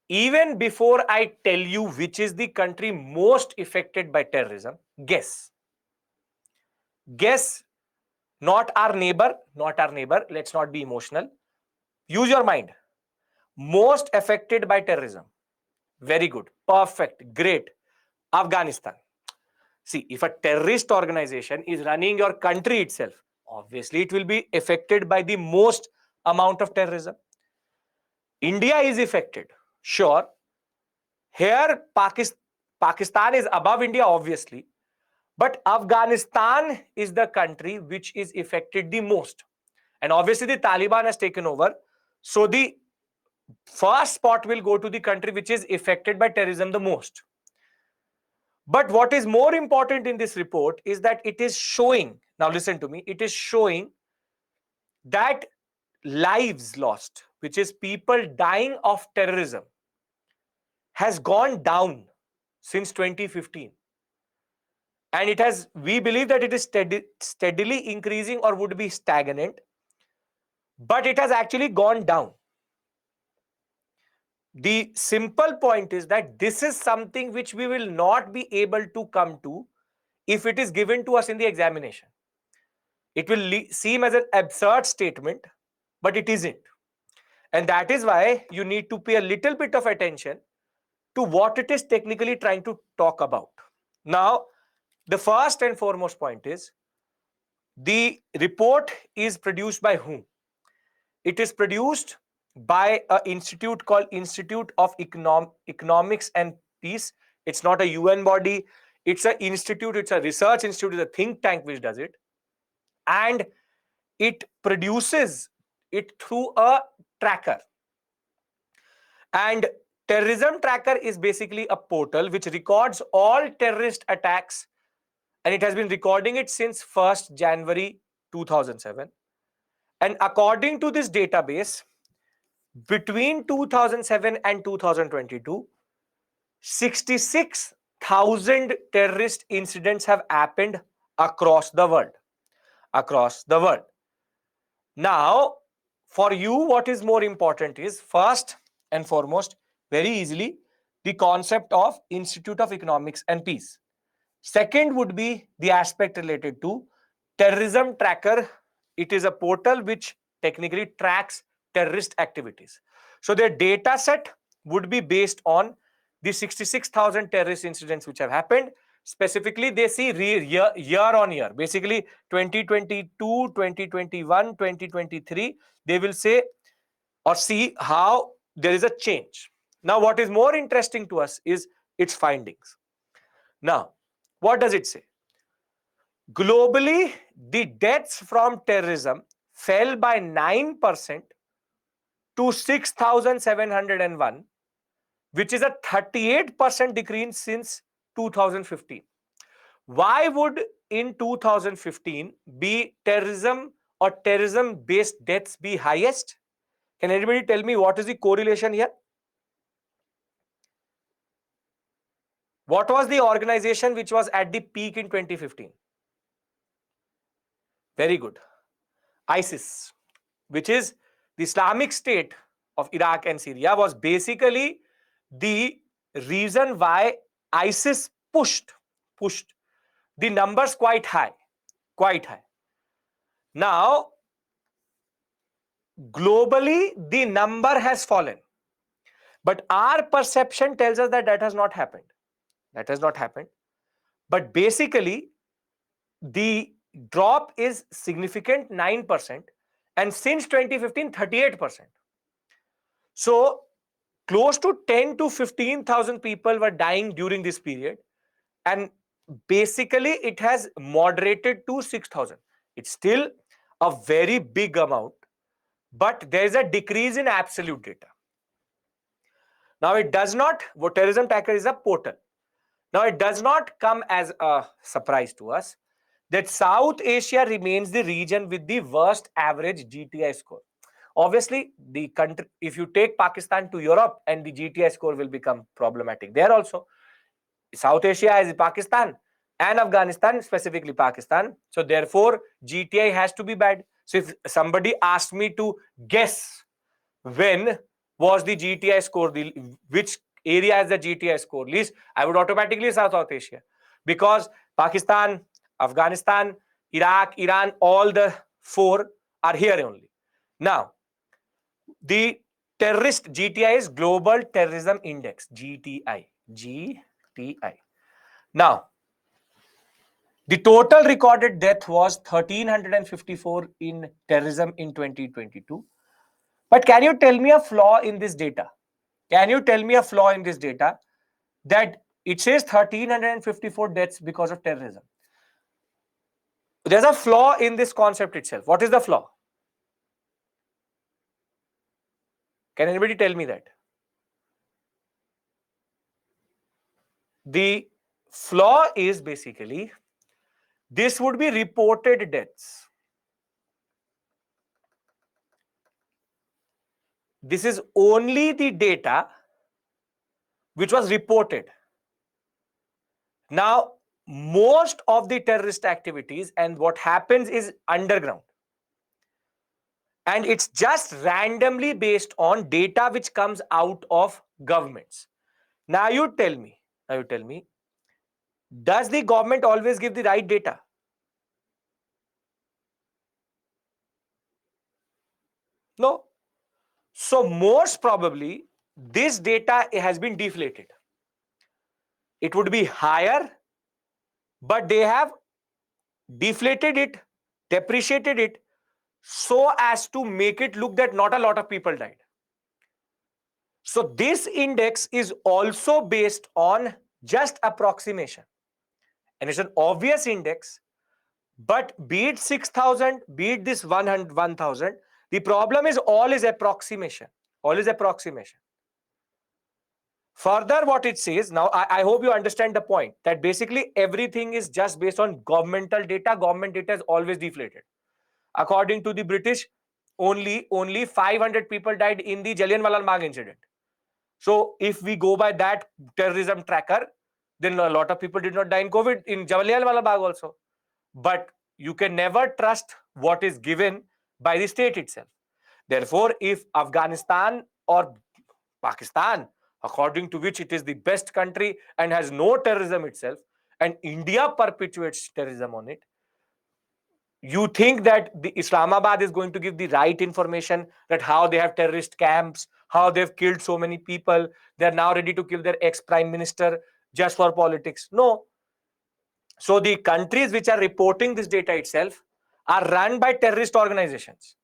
Even before I tell you which is the country most affected by terrorism, guess. Guess. Not our neighbor, not our neighbor. Let's not be emotional. Use your mind. Most affected by terrorism. Very good. Perfect. Great. Afghanistan. See, if a terrorist organization is running your country itself, obviously it will be affected by the most amount of terrorism. India is affected. Sure. Here, Pakistan is above India, obviously. But Afghanistan is the country which is affected the most. And obviously, the Taliban has taken over. So the first spot will go to the country which is affected by terrorism the most. But what is more important in this report is that it is showing, now listen to me, it is showing that lives lost, which is people dying of terrorism, has gone down since 2015. And it has, we believe that it is steadily increasing or would be stagnant, but it has actually gone down. The simple point is that this is something which we will not be able to come to if it is given to us in the examination. It will seem as an absurd statement, but it isn't. And that is why you need to pay a little bit of attention to what it is technically trying to talk about. Now, the first and foremost point is, the report is produced by whom? It is produced by an institute called Institute of Economics and Peace. It's not a UN body. It's an institute. It's a research institute. It's a think tank which does it. And it produces it through a tracker. And Terrorism Tracker is basically a portal which records all terrorist attacks, and it has been recording it since 1st January 2007. And according to this database, between 2007 and 2022, 66,000 terrorist incidents have happened across the world. Across the world. Now, for you, what is more important is, first and foremost, very easily, the concept of Institute of Economics and Peace. Second would be the aspect related to Terrorism Tracker. It is a portal which technically tracks terrorist activities. So their data set would be based on the 66,000 terrorist incidents which have happened. Specifically, they see year on year, basically 2022, 2021, 2023. They will say or see how there is a change. Now, what is more interesting to us is its findings. Now, what does it say? Globally, the deaths from terrorism fell by 9% to 6,701, which is a 38% decrease since 2015. Why would in 2015 be terrorism or terrorism based deaths be highest? Can anybody tell me what is the correlation here? What was the organization which was at the peak in 2015? Very good. ISIS, which is the Islamic State of Iraq and Syria, was basically the reason why ISIS pushed the numbers quite high. Now, globally, the number has fallen. But our perception tells us that has not happened. That has not happened. But basically, the drop is significant, 9%. And since 2015, 38%. So, close to 10 to 15,000 people were dying during this period. And basically, it has moderated to 6,000. It's still a very big amount, but there is a decrease in absolute data. Now, it does not, what Terrorism Tracker is a portal. Now, it does not come as a surprise to us that South Asia remains the region with the worst average GTI score. Obviously, the country, if you take Pakistan to Europe, and the GTI score will become problematic there also. South Asia is Pakistan and Afghanistan, specifically Pakistan. So therefore, GTI has to be bad. So if somebody asked me to guess when was the GTI score, which area is the GTI score least, I would automatically say South Asia, because Pakistan, Afghanistan, Iraq, Iran, all the four are here only. Now, the terrorist GTI is Global Terrorism Index, GTI. Now, the total recorded death was 1,354 in terrorism in 2022. But can you tell me a flaw in this data? Can you tell me a flaw in this data that it says 1,354 deaths because of terrorism? There's a flaw in this concept itself. What is the flaw? Can anybody tell me that? The flaw is basically this would be reported deaths. This is only the data which was reported. Now, most of the terrorist activities and what happens is underground. And it's just randomly based on data which comes out of governments. Now you tell me, does the government always give the right data? No. So most probably this data has been deflated. It would be higher, but they have deflated it, depreciated it, so as to make it look that not a lot of people died. So this index is also based on just approximation, and it's an obvious index. But be it 6,000, be it this 1,000, the problem is all is approximation. All is approximation. Further, what it says now, I hope you understand the point that basically everything is just based on governmental data. Government data is always deflated. According to the British, only 500 people died in the Jallianwala Bagh incident. So if we go by that terrorism tracker, then a lot of people did not die in COVID in Jallianwala Bagh also. But you can never trust what is given by the state itself. Therefore, if Afghanistan or Pakistan, according to which it is the best country and has no terrorism itself, and India perpetuates terrorism on it, you think that the Islamabad is going to give the right information that how they have terrorist camps, how they've killed so many people, they're now ready to kill their ex-prime minister just for politics? No. So the countries which are reporting this data itself are run by terrorist organizations.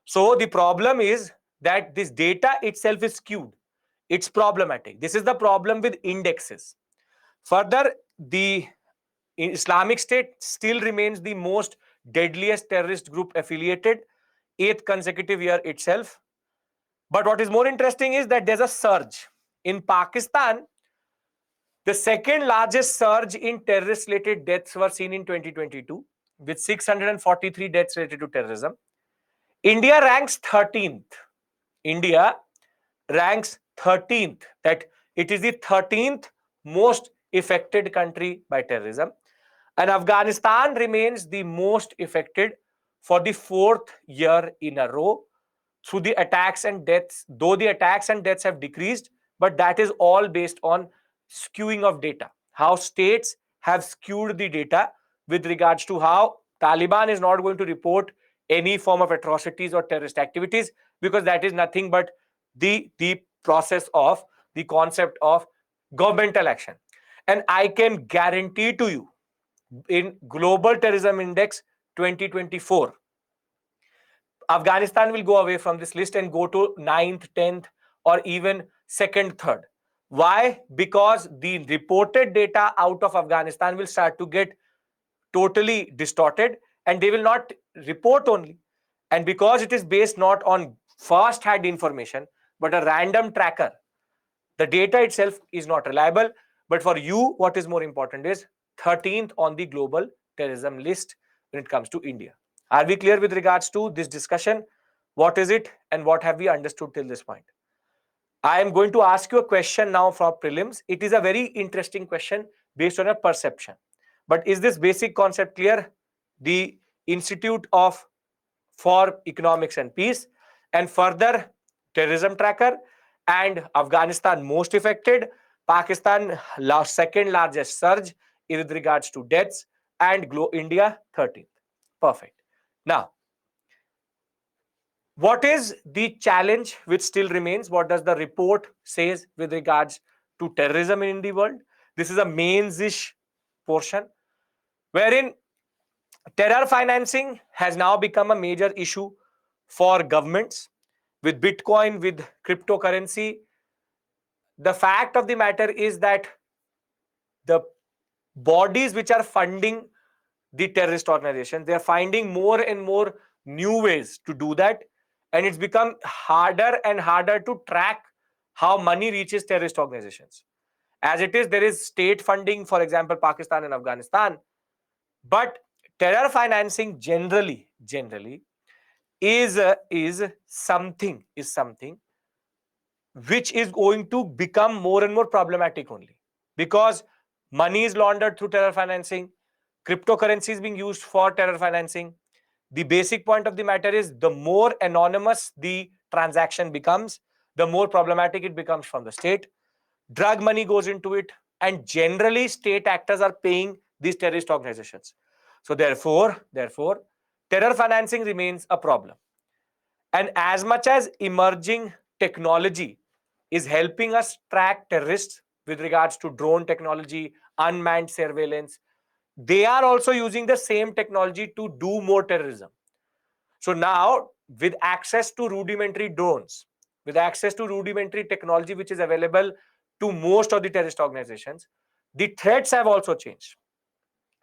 So the problem is that this data itself is skewed. It's problematic. This is the problem with indexes. Further, the Islamic State still remains the most deadliest terrorist group affiliated, 8th consecutive year itself. But what is more interesting is that there's a surge. In Pakistan, the second largest surge in terrorist related deaths were seen in 2022 with 643 deaths related to terrorism. India ranks 13th. India ranks 13th, that it is the 13th most affected country by terrorism. And Afghanistan remains the most affected for the 4th year in a row through the attacks and deaths, though the attacks and deaths have decreased, but that is all based on skewing of data, how states have skewed the data with regards to how Taliban is not going to report any form of atrocities or terrorist activities, because that is nothing but the process of the concept of governmental action. And I can guarantee to you, in Global Terrorism Index 2024, Afghanistan will go away from this list and go to 9th, 10th, or even 2nd, 3rd. Why? Because the reported data out of Afghanistan will start to get totally distorted, and they will not report only. And because it is based not on first-hand information, but a random tracker, the data itself is not reliable. But for you, what is more important is 13th on the global terrorism list when it comes to India. Are we clear with regards to this discussion? What is it and what have we understood till this point? I am going to ask you a question now for prelims. It is a very interesting question based on a perception. But is this basic concept clear? The Institute of for Economics and Peace, and further terrorism tracker, and Afghanistan most affected, Pakistan second largest surge with regards to deaths, and India 13th. Perfect. Now, what is the challenge which still remains? What does the report says with regards to terrorism in the world? This is a mains-ish portion wherein terror financing has now become a major issue for governments with Bitcoin, with cryptocurrency. The fact of the matter is that the bodies which are funding the terrorist organization, they are finding more and more new ways to do that, and it's become harder and harder to track how money reaches terrorist organizations. As it is, there is state funding, for example, Pakistan and Afghanistan, but terror financing generally is something which is going to become more and more problematic only, because money is laundered through terror financing, cryptocurrency is being used for terror financing. The basic point of the matter is the more anonymous the transaction becomes, the more problematic it becomes from the state. Drug money goes into it, and generally state actors are paying these terrorist organizations. So therefore terror financing remains a problem. And as much as emerging technology is helping us track terrorists with regards to drone technology, unmanned surveillance, they are also using the same technology to do more terrorism. So now, with access to rudimentary drones, with access to rudimentary technology which is available to most of the terrorist organizations, the threats have also changed.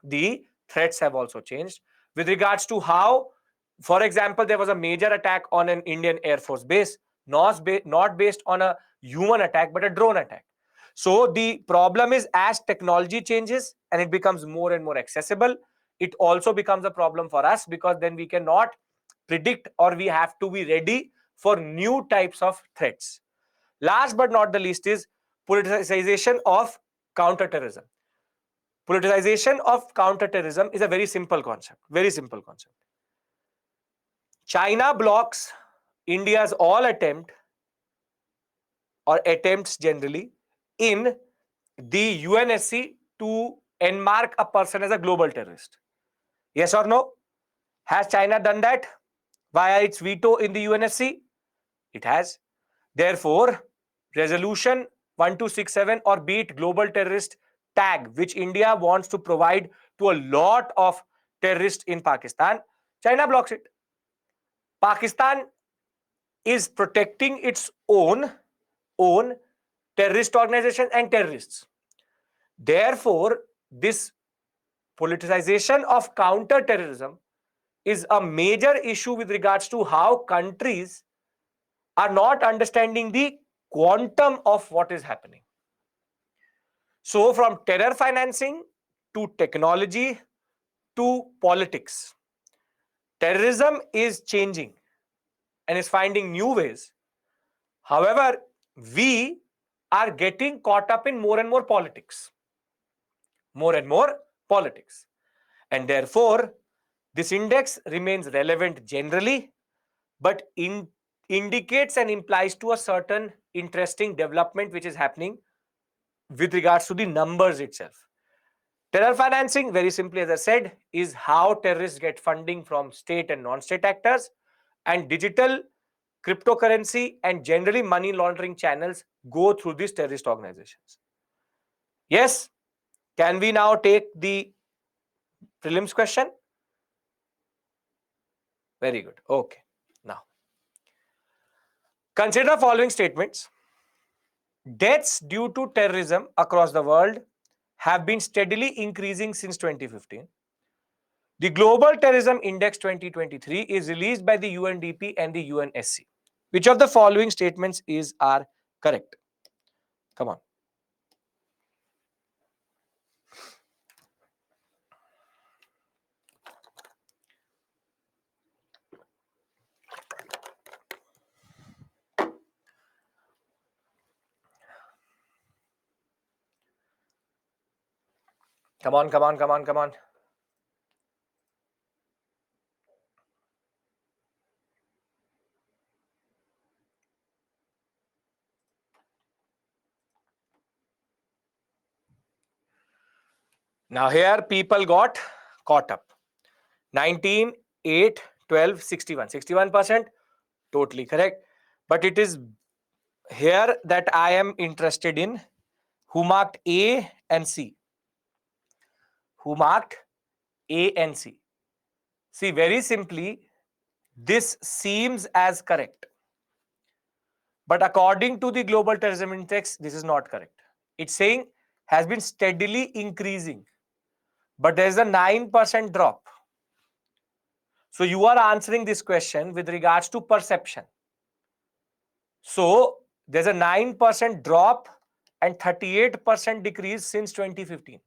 The threats have also changed with regards to how, for example, there was a major attack on an Indian Air Force base, not based on a human attack, but a drone attack. So the problem is, as technology changes and it becomes more and more accessible, it also becomes a problem for us, because then we cannot predict, or we have to be ready for new types of threats. Last but not the least is politicization of counterterrorism. Politicization of counterterrorism is a very simple concept. Very simple concept. China blocks India's all attempt, or attempts generally, in the UNSC to enmark a person as a global terrorist. Yes or no? Has China done that via its veto in the UNSC? It has. Therefore, resolution 1267, or be it global terrorist tag, which India wants to provide to a lot of terrorists in Pakistan, China blocks it. Pakistan is protecting its own terrorist organizations and terrorists. Therefore, this politicization of counter-terrorism is a major issue with regards to how countries are not understanding the quantum of what is happening. So, from terror financing to technology to politics, terrorism is changing and is finding new ways. However, we are getting caught up in more and more politics. More and more politics. And therefore, this index remains relevant generally, but indicates and implies to a certain interesting development which is happening with regards to the numbers itself. Terror financing, very simply as I said, is how terrorists get funding from state and non-state actors, and digital, cryptocurrency, and generally money laundering channels go through these terrorist organizations. Yes, can we now take the prelims question? Very good. Okay. Now, consider the following statements. Deaths due to terrorism across the world have been steadily increasing since 2015. The Global Terrorism Index 2023 is released by the UNDP and the UNSC. Which of the following statements are correct? Come on. Come on, come on, come on, come on. Now here people got caught up. 19, 8, 12, 61. 61%, totally correct. But it is here that I am interested in who marked A and C. Who marked A and C? See, very simply, this seems as correct. But according to the Global Terrorism Index, this is not correct. It's saying has been steadily increasing, but there is a 9% drop. So you are answering this question with regards to perception. So there's a 9% drop and 38% decrease since 2015.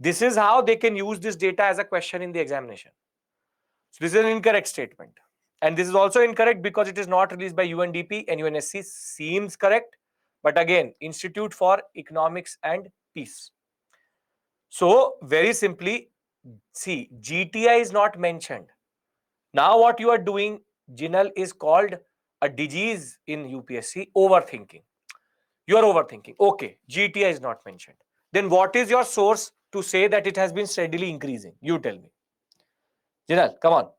This is how they can use this data as a question in the examination. So this is an incorrect statement. And this is also incorrect because it is not released by UNDP and UNSC. Seems correct. But again, Institute for Economics and Peace. So very simply, see, GTI is not mentioned. Now what you are doing, Jinal, is called a disease in UPSC, overthinking. You are overthinking. Okay, GTI is not mentioned. Then what is your source to say that it has been steadily increasing? You tell me. Jinal, come on.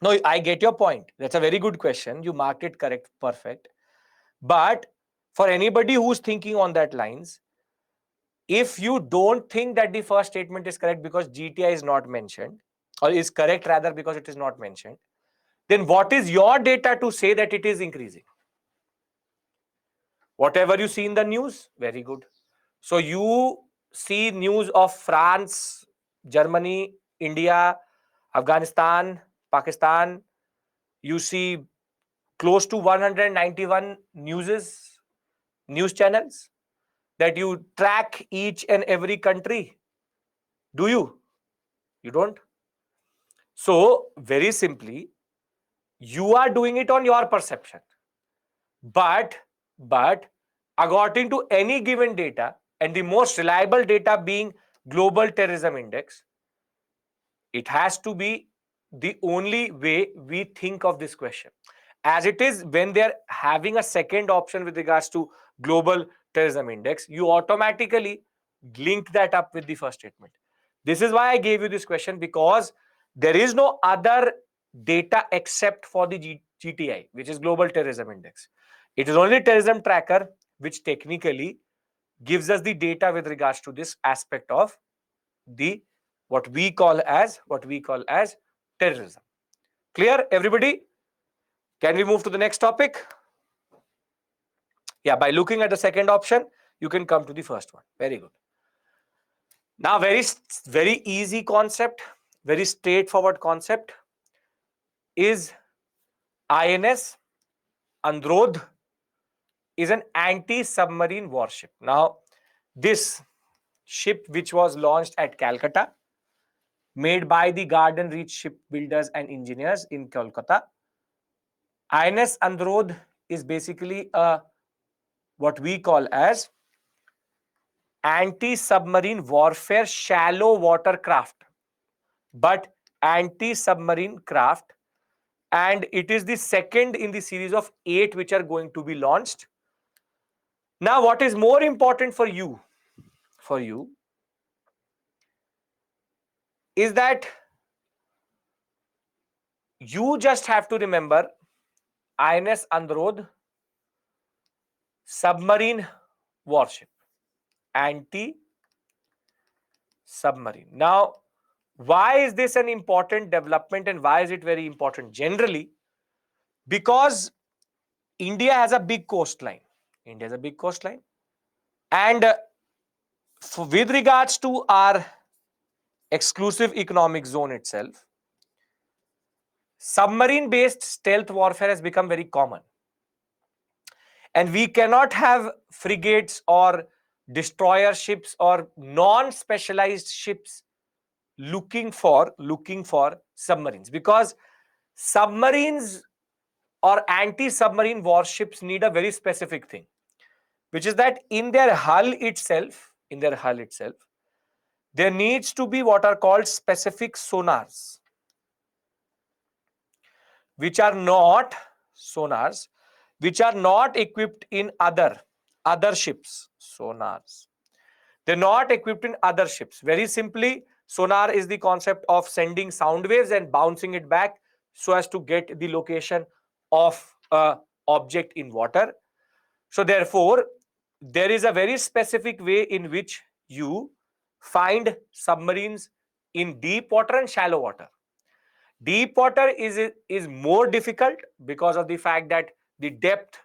No, I get your point. That's a very good question. You marked it correct. Perfect. But for anybody who's thinking on that lines, if you don't think that the first statement is correct because GTI is not mentioned, or is correct rather because it is not mentioned, then what is your data to say that it is increasing? Whatever you see in the news, very good. So you see news of France, Germany, India, Afghanistan, Pakistan. You see close to 191 news channels that you track each and every country. Do you? You don't? So very simply, you are doing it on your perception. But according to any given data, and the most reliable data being Global Terrorism Index, it has to be the only way we think of this question. As it is, when they're having a second option with regards to Global Terrorism Index, you automatically link that up with the first statement. This is why I gave you this question, because there is no other data except for the GTI, which is Global Terrorism Index. It is only terrorism tracker which technically gives us the data with regards to this aspect of the what we call as terrorism. Clear, everybody? Can we move to the next topic? Yeah, by looking at the second option, you can come to the first one. Very good. Now, very easy concept, very straightforward concept is INS Androd is an anti-submarine warship. Now, this ship, which was launched at Calcutta, made by the Garden Reach shipbuilders and engineers in Kolkata. INS Androd is basically a what we call as anti-submarine warfare shallow water craft, but anti-submarine craft, and it is the second in the series of 8 which are going to be launched. Now, what is more important for you is that you just have to remember INS Androd submarine warship, anti-submarine. Now, why is this an important development and why is it very important generally? Because India has a big coastline. And with regards to our exclusive economic zone itself, submarine-based stealth warfare has become very common. And we cannot have frigates or destroyer ships or non-specialized ships looking for submarines, because submarines or anti-submarine warships need a very specific thing, which is that in their hull itself, there needs to be what are called specific sonars, which are not equipped in other ships. Sonars, they're not equipped in other ships. Very simply, sonar is the concept of sending sound waves and bouncing it back so as to get the location of a object in water. So therefore, there is a very specific way in which you find submarines in deep water and shallow water. Deep water is more difficult because of the fact that the depth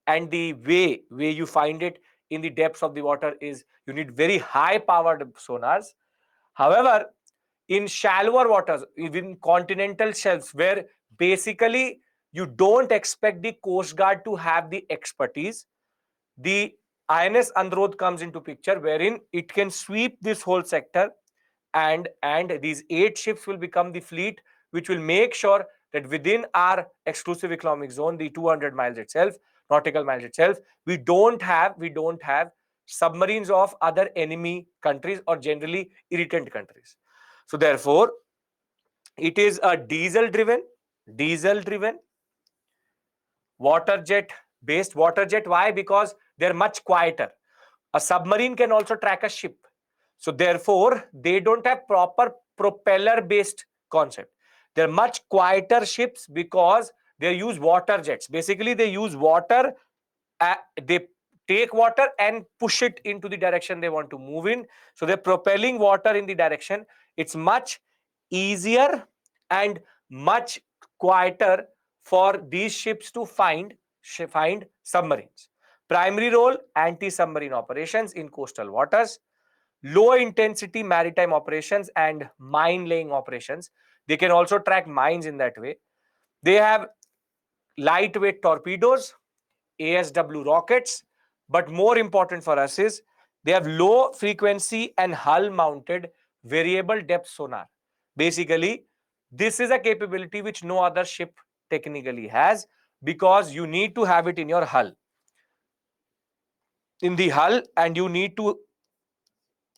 and the way you find it in the depths of the water is you need very high powered sonars. However, in shallower waters, even continental shelves, where basically you don't expect the Coast Guard to have the expertise, the INS Androd comes into picture, wherein it can sweep this whole sector, and these 8 ships will become the fleet which will make sure that within our exclusive economic zone, the 200 miles itself, nautical miles itself, we don't have submarines of other enemy countries or generally irritant countries. So therefore, it is a diesel driven water jet based. Why? Because they're much quieter. A submarine can also track a ship. So therefore, they don't have proper propeller based concept. They're much quieter ships because they use water jets. Basically, they use water. They take water and push it into the direction they want to move in. So they're propelling water in the direction. It's much easier and much quieter for these ships to find submarines. Primary role, anti-submarine operations in coastal waters, low intensity maritime operations and mine laying operations. They can also track mines in that way. They have lightweight torpedoes, ASW rockets, but more important for us is they have low frequency and hull mounted variable depth sonar. Basically, this is a capability which no other ship technically has, because you need to have it in your hull. In the hull, and you need to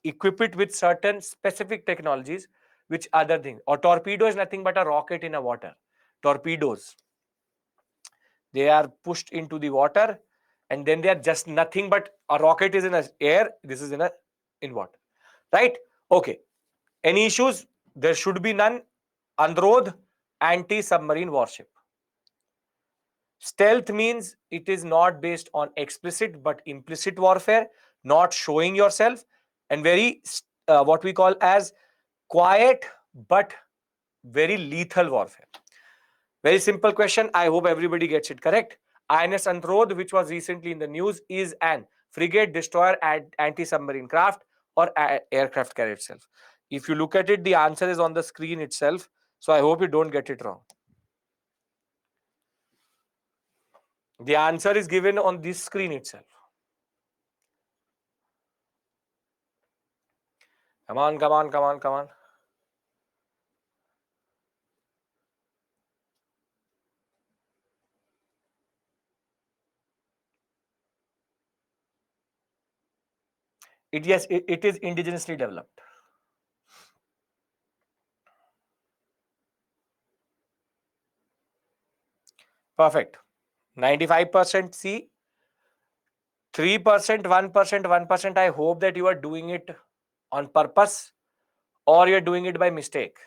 equip it with certain specific technologies, which other thing. Or torpedo is nothing but a rocket in a water. Torpedoes, they are pushed into the water, and then they are just nothing but a rocket is in a air. This is in water, right? Okay. Any issues? There should be none. Androdh, anti-submarine warship. Stealth means it is not based on explicit but implicit warfare, not showing yourself, and very what we call as quiet but very lethal warfare. Very simple question. I hope everybody gets it correct. INS Androdh, which was recently in the news, is an frigate, destroyer, and anti-submarine craft or aircraft carrier itself. If you look at it, the answer is on the screen itself. So I hope you don't get it wrong. The answer is given on this screen itself. Come on, come on, come on, come on. Yes, it is indigenously developed. Perfect. 95% C, 3%, 1%, 1%. I hope that you are doing it on purpose or you're doing it by mistake.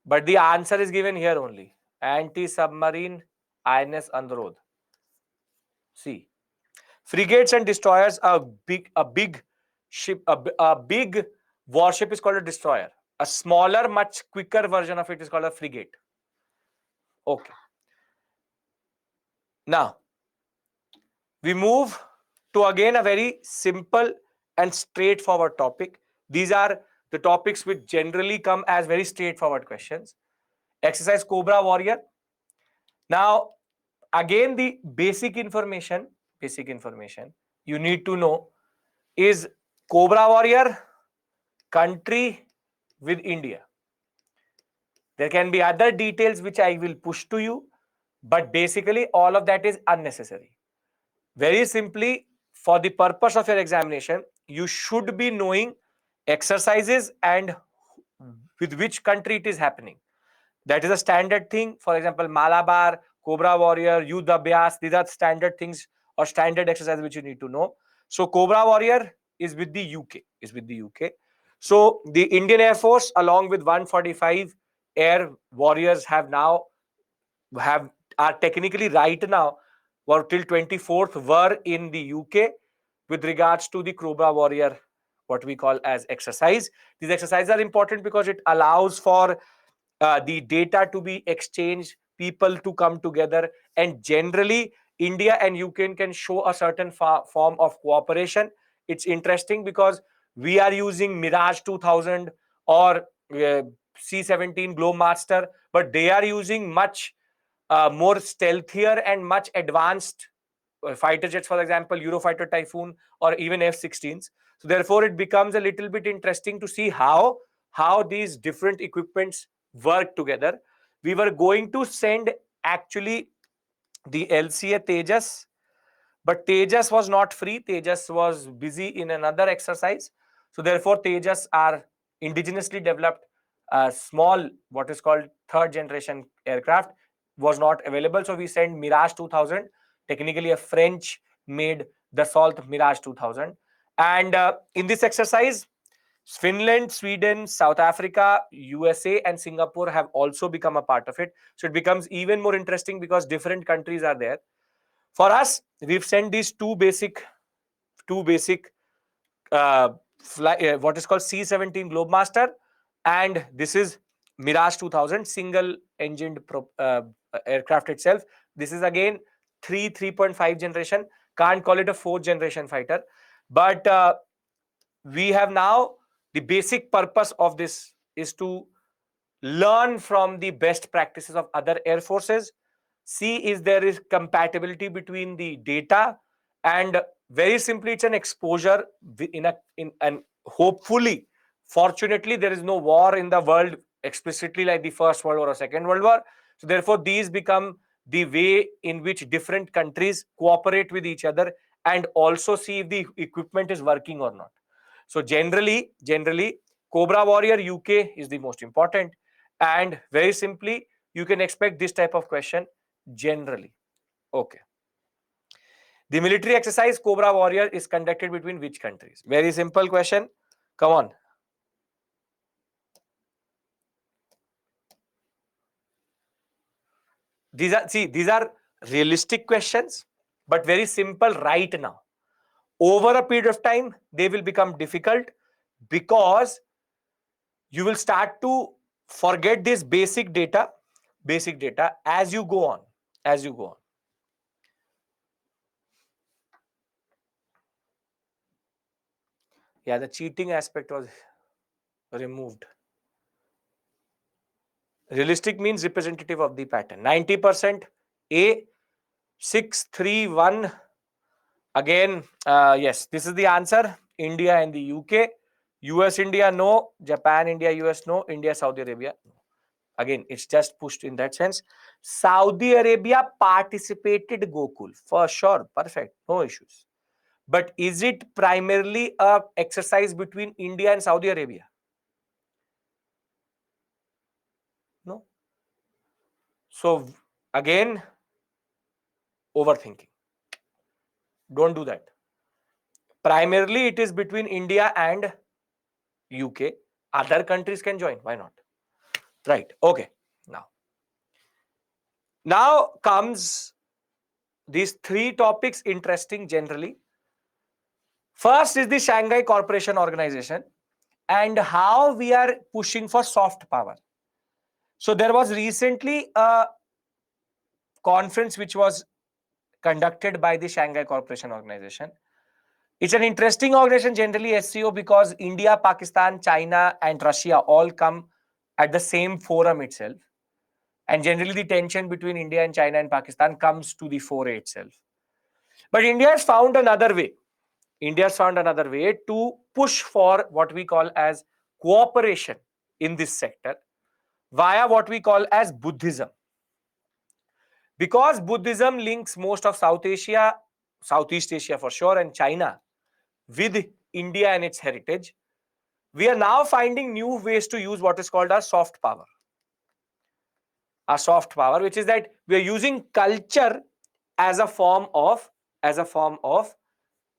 But the answer is given here only. Anti-submarine INS Androdh. See, frigates and destroyers are a big ship, a big warship is called a destroyer. A smaller, much quicker version of it is called a frigate. Okay. Now, we move to again a very simple and straightforward topic. These are the topics which generally come as very straightforward questions. Exercise Cobra Warrior. Now, again, the basic information you need to know is Cobra Warrior, country with India. There can be other details which I will push to you, but basically all of that is unnecessary. Very simply, for the purpose of your examination, you should be knowing exercises and with which country it is happening. That is a standard thing. For example, Malabar, Cobra Warrior, Yudh Abhyas, these are standard things or standard exercises which you need to know. So Cobra Warrior is with the UK. So the Indian Air Force, along with 145 air warriors, are technically right now, or till 24th, were in the UK with regards to the Cobra Warrior, what we call as exercise. These exercises are important because it allows for the data to be exchanged, people to come together, and generally India and UK can show a certain form of cooperation. It's interesting because we are using Mirage 2000 or C-17 Globemaster, but they are using much more stealthier and much advanced fighter jets, for example, Eurofighter Typhoon or even F-16s. So therefore, it becomes a little bit interesting to see how these different equipments work together. We were going to send actually the LCA Tejas, but Tejas was not free. Tejas was busy in another exercise. So therefore, Tejas are indigenously developed small, what is called third generation aircraft, was not available. So we sent Mirage 2000, technically a French made Dassault Mirage 2000. And in this exercise, Finland, Sweden, South Africa, USA, and Singapore have also become a part of it. So it becomes even more interesting because different countries are there. For us, we've sent these two basic what is called C-17 Globemaster, and this is Mirage 2000 single engined aircraft itself. This is again 3.5 generation. Can't call it a 4th generation fighter, but we have now, the basic purpose of this is to learn from the best practices of other air forces, see if there is compatibility between the data, and very simply it's an exposure and hopefully, fortunately, there is no war in the world explicitly like the First World War or Second World War. So therefore these become the way in which different countries cooperate with each other and also see if the equipment is working or not. So generally Cobra Warrior UK is the most important, and very simply you can expect this type of question generally. Okay. The military exercise Cobra Warrior is conducted between which countries? Very simple question. Come on. These are realistic questions, but very simple right now. Over a period of time, they will become difficult because you will start to forget this basic data as you go on. Yeah, the cheating aspect was removed. Realistic means representative of the pattern. 90% A, 631. Again, yes, this is the answer. India and the UK. US, India, no. Japan, India, US, no. India, Saudi Arabia, no. Again, it's just pushed in that sense. Saudi Arabia participated Gokul. For sure. Perfect. No issues. But is it primarily a exercise between India and Saudi Arabia? No. So again, overthinking. Don't do that. Primarily, it is between India and UK. Other countries can join. Why not? Right. Okay. Now comes these three topics interesting generally. First is the Shanghai Cooperation Organization and how we are pushing for soft power. So there was recently a conference which was conducted by the Shanghai Cooperation Organization. It's an interesting organization, generally SCO, because India, Pakistan, China, and Russia all come at the same forum itself. And generally, the tension between India and China and Pakistan comes to the fore itself. But India has found another way. To push for what we call as cooperation in this sector via what we call as Buddhism. Because Buddhism links most of South Asia, Southeast Asia for sure, and China with India and its heritage, we are now finding new ways to use what is called a soft power. A soft power, which is that we are using culture as a form of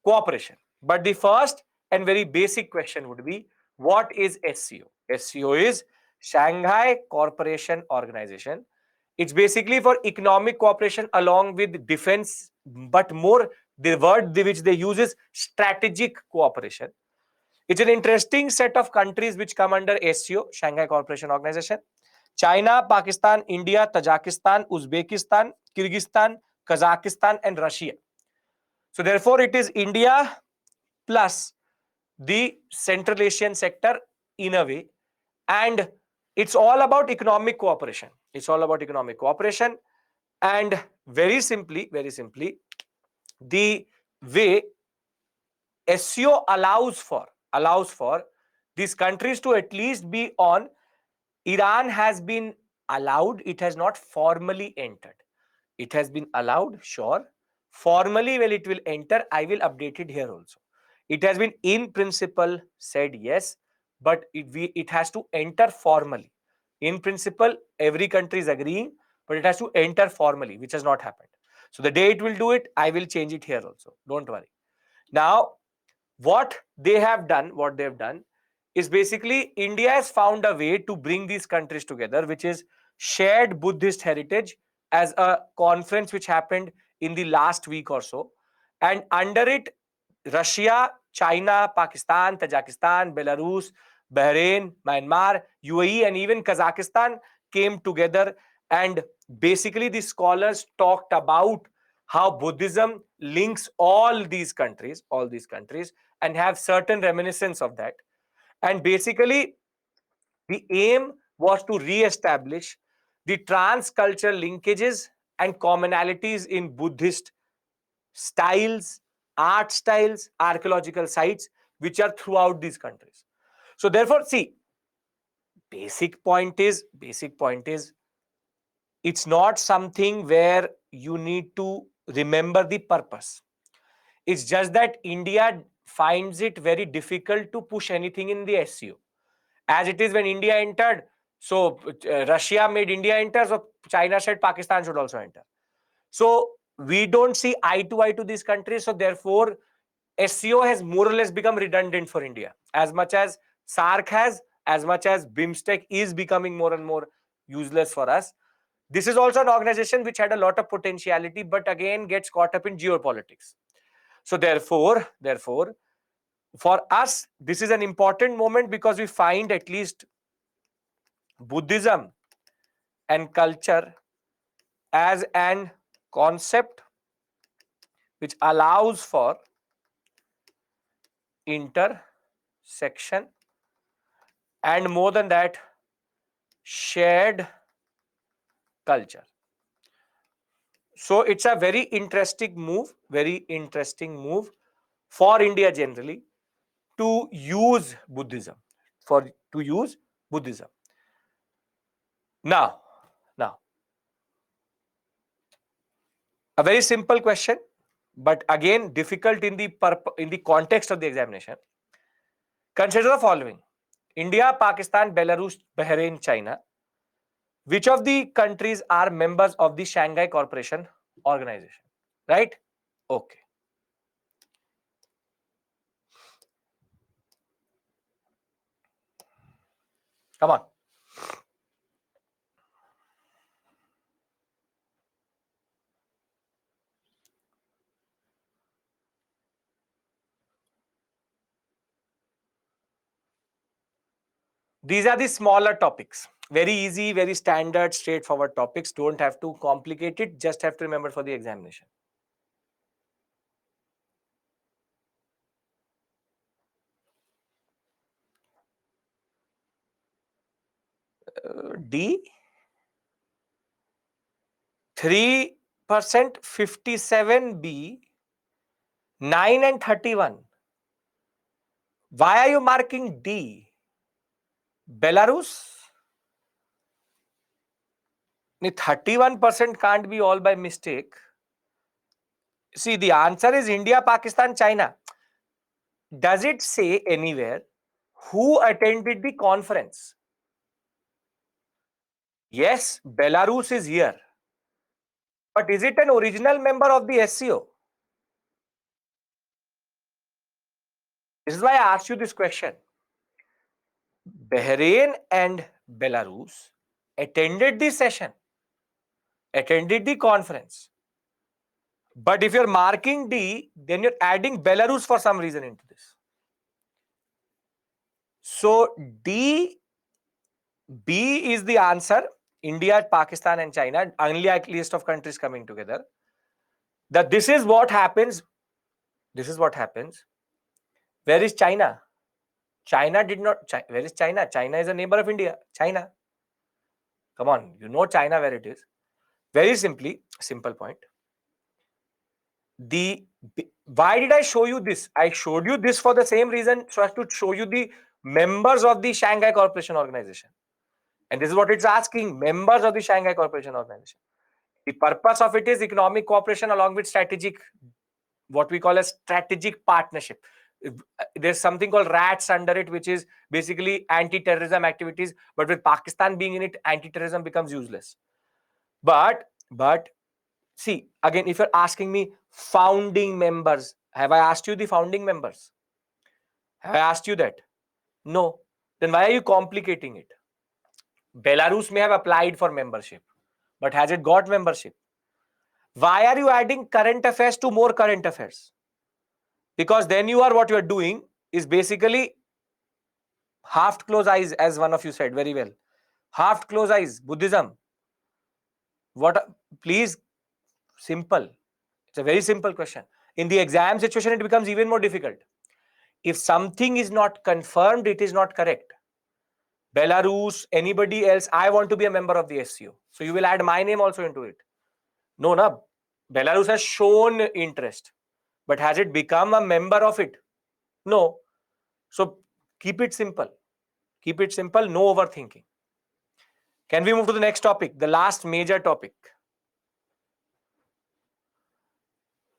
cooperation. But the first and very basic question would be, what is SCO? SCO is Shanghai Cooperation Organization. It's basically for economic cooperation along with defense, but more the word which they use is strategic cooperation. It's an interesting set of countries which come under SCO, Shanghai Cooperation Organization. China, Pakistan, India, Tajikistan, Uzbekistan, Kyrgyzstan, Kazakhstan, and Russia. So therefore, it is India plus the Central Asian sector in a way. And it's all about economic cooperation. And very simply, the way SCO allows for these countries to at least be on. Iran has been allowed, it has not formally entered. It has been allowed, sure. Formally, when it will enter, I will update it here also. It has been in principle said yes, but it has to enter formally. In principle, every country is agreeing, but it has to enter formally, which has not happened. So the day it will do it, I will change it here also. Don't worry. Now, what they've done is basically India has found a way to bring these countries together, which is shared Buddhist heritage, as a conference which happened in the last week or so. And under it, Russia, China, Pakistan, Tajikistan, Belarus, Bahrain, Myanmar, UAE, and even Kazakhstan came together, and basically the scholars talked about how Buddhism links all these countries, and have certain reminiscence of that. And basically, the aim was to re-establish the trans-cultural linkages and commonalities in Buddhist styles, art styles, archaeological sites, which are throughout these countries. So therefore, see, basic point is it's not something where you need to remember the purpose. It's just that India finds it very difficult to push anything in the SCO. As it is when India entered, so Russia made India enter, so China said Pakistan should also enter. So we don't see eye to eye to these countries. So therefore, SCO has more or less become redundant for India. As much as SARC has, as much as BIMSTEC is becoming more and more useless for us. This is also an organization which had a lot of potentiality, but again gets caught up in geopolitics. So therefore, for us, this is an important moment because we find at least Buddhism and culture as an concept which allows for intersection, and more than that, shared culture. So it's a very interesting move for India generally to use Buddhism, Now, a very simple question, but again difficult in the context of the examination. Consider the following: India, Pakistan, Belarus, Bahrain, China. Which of the countries are members of the Shanghai Cooperation Organization? Right? Okay. Come on. These are the smaller topics. Very easy, very standard, straightforward topics. Don't have to complicate it. Just have to remember for the examination. D. 3%, 57B, 9 and 31. Why are you marking D? Belarus? 31% can't be all by mistake. See, the answer is India, Pakistan, China. Does it say anywhere who attended the conference? Yes, Belarus is here. But is it an original member of the SCO? This is why I asked you this question. Bahrain and Belarus attended the session, attended the conference. But if you're marking D, then you're adding Belarus for some reason into this. So D, B is the answer. India, Pakistan, and China, only a list of countries coming together. That this is what happens. This is what happens. Where is China? China did not. Where is China? China is a neighbor of India. China. Come on, you know China where it is. Very simply, simple point. Why did I show you this? I showed you this for the same reason, so as to show you the members of the Shanghai Cooperation Organization. And this is what it's asking: members of the Shanghai Cooperation Organization. The purpose of it is economic cooperation along with strategic, what we call a strategic partnership. There's something called RATS under it, which is basically anti-terrorism activities. But with Pakistan being in it, anti-terrorism becomes useless. But see, again, if you're asking me founding members, have I asked you the founding members? Have I asked you that? No. Then why are you complicating it? Belarus may have applied for membership, but has it got membership? Why are you adding current affairs to more current affairs? Because then what you're doing is basically Half close eyes, as one of you said very well. Half close eyes, Buddhism. What? Please, simple. It's a very simple question. In the exam situation, it becomes even more difficult. If something is not confirmed, it is not correct. Belarus, anybody else, I want to be a member of the SCO. So you will add my name also into it. No, no. Belarus has shown interest, but has it become a member of it? No. So keep it simple. Keep it simple, no overthinking. Can we move to the next topic, the last major topic?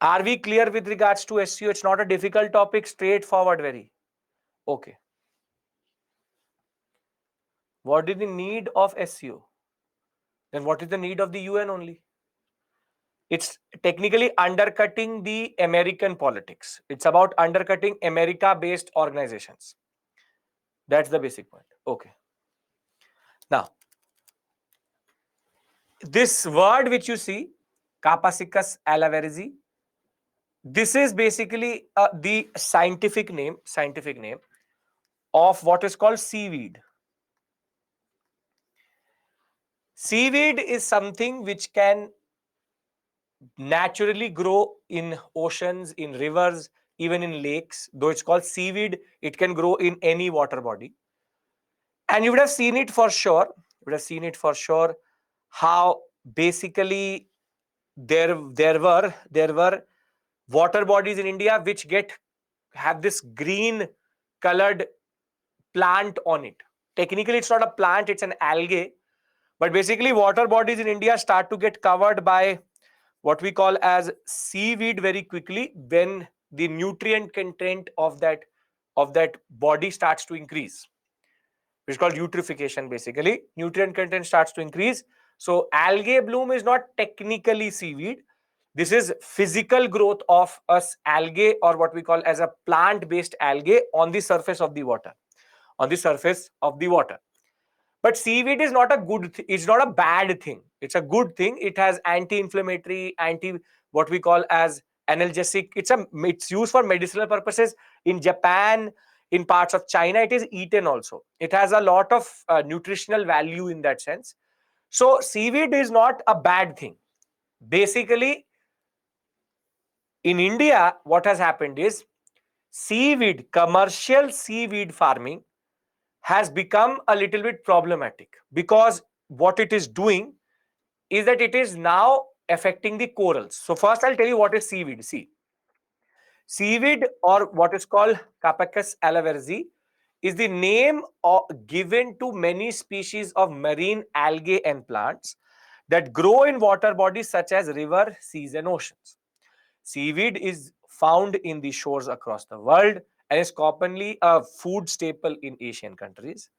Are we clear with regards to SCO? It's not a difficult topic, straightforward very. Okay. What is the need of SCO? Then what is the need of the UN only? It's technically undercutting the American politics. It's about undercutting America-based organizations. That's the basic point. Okay. Now, this word which you see, Capsicus alaverzi, this is basically the scientific name of what is called seaweed. Seaweed is something which can naturally grow in oceans, in rivers, even in lakes. Though it's called seaweed, it can grow in any water body. And you would have seen it for sure. You would have seen it for sure how basically there were water bodies in India which have this green colored plant on it. Technically, it's not a plant, it's an algae. But basically, water bodies in India start to get covered by what we call as seaweed very quickly when the nutrient content of that body starts to increase. It's called eutrophication. Basically, nutrient content starts to increase. So algae bloom is not technically seaweed. This is physical growth of algae, or what we call as a plant-based algae on the surface of the water. On the surface of the water. But seaweed is not a good it's not a bad thing. It's a good thing. It has anti-inflammatory, what we call as analgesic. It's used for medicinal purposes. In Japan, in parts of China, it is eaten also. It has a lot of nutritional value in that sense. So seaweed is not a bad thing. Basically, in India, what has happened is commercial seaweed farming has become a little bit problematic, because what it is doing is that it is now affecting the corals. So first I'll tell you what is seaweed. See, seaweed, or what is called Capsicus alaverzi, is the name given to many species of marine algae and plants that grow in water bodies such as river, seas and oceans. Seaweed is found in the shores across the world and is commonly a food staple in Asian countries.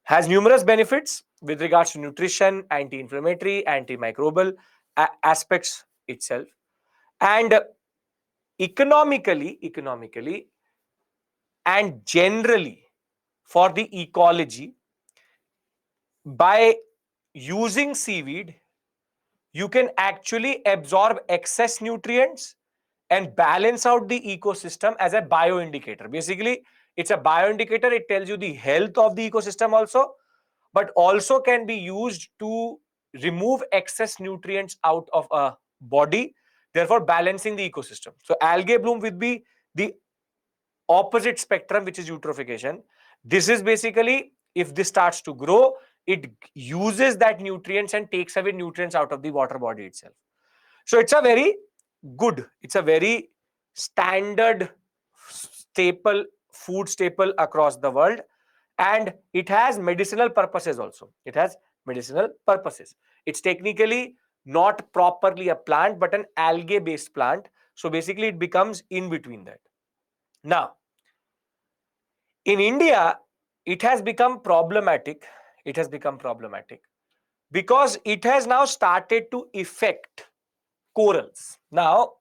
Has numerous benefits with regards to nutrition, anti-inflammatory, antimicrobial aspects itself. And economically and generally for the ecology, by using seaweed, you can actually absorb excess nutrients and balance out the ecosystem as a bioindicator. Basically, it's a bioindicator. It tells you the health of the ecosystem also, but also can be used to remove excess nutrients out of a body, therefore balancing the ecosystem. So algae bloom would be the opposite spectrum, which is eutrophication. This is basically, if this starts to grow, it uses that nutrients and takes away nutrients out of the water body itself. So it's a very standard food staple across the world, and it has medicinal purposes also. It has medicinal purposes. It's technically not properly a plant, but an algae based plant. So basically it becomes in between that. Now, in India, it has become problematic. Because it has now started to affect corals. Now,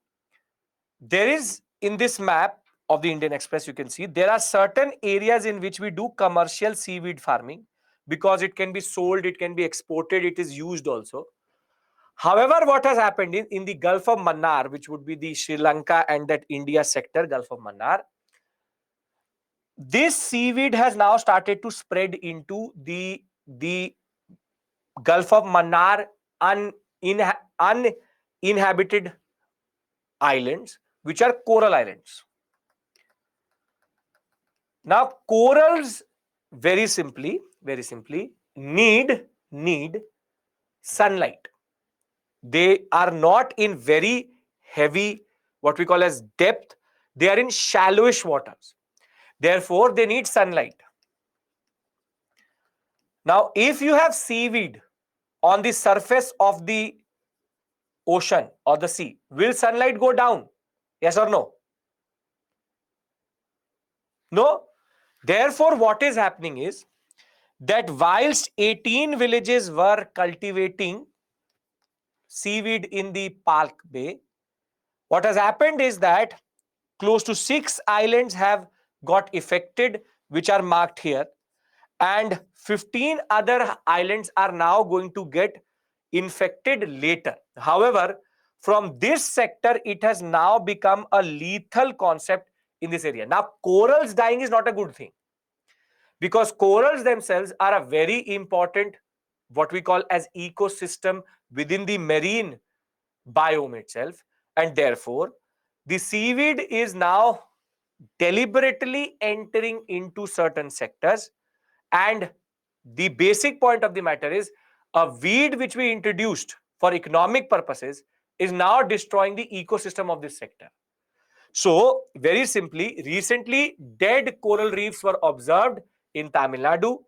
there is, in this map of the Indian Express, you can see there are certain areas in which we do commercial seaweed farming, because it can be sold, it can be exported, it is used also. However, what has happened in the Gulf of Mannar, which would be the Sri Lanka and that India sector, Gulf of Mannar, This seaweed has now started to spread into the Gulf of Mannar uninhabited islands, which are coral islands. Now, corals very simply need sunlight. They are not in very heavy, what we call as depth. They are in shallowish waters. Therefore, they need sunlight. Now, if you have seaweed on the surface of the ocean or the sea, will sunlight go down? Yes or no? No. Therefore, what is happening is that whilst 18 villages were cultivating seaweed in the Palk Bay, what has happened is that close to 6 islands have got affected, which are marked here, and 15 other islands are now going to get infected later. However, from this sector, it has now become a lethal concept in this area. Now, corals dying is not a good thing, because corals themselves are a very important, what we call as ecosystem within the marine biome itself, and therefore the seaweed is now deliberately entering into certain sectors. And the basic point of the matter is, a weed which we introduced for economic purposes is now destroying the ecosystem of this sector. So, very simply, recently dead coral reefs were observed in Tamil Nadu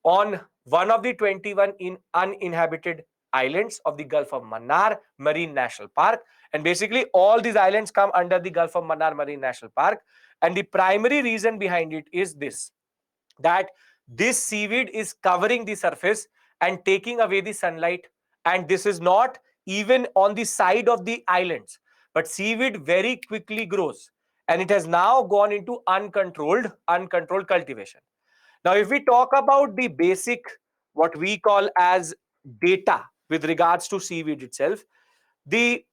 on one of the 21 uninhabited islands of the Gulf of Mannar Marine National Park. And basically, all these islands come under the Gulf of Mannar Marine National Park. And the primary reason behind it is this, that this seaweed is covering the surface and taking away the sunlight. And this is not even on the side of the islands, but seaweed very quickly grows, and it has now gone into uncontrolled cultivation. Now, if we talk about the basic, what we call as data with regards to seaweed itself, the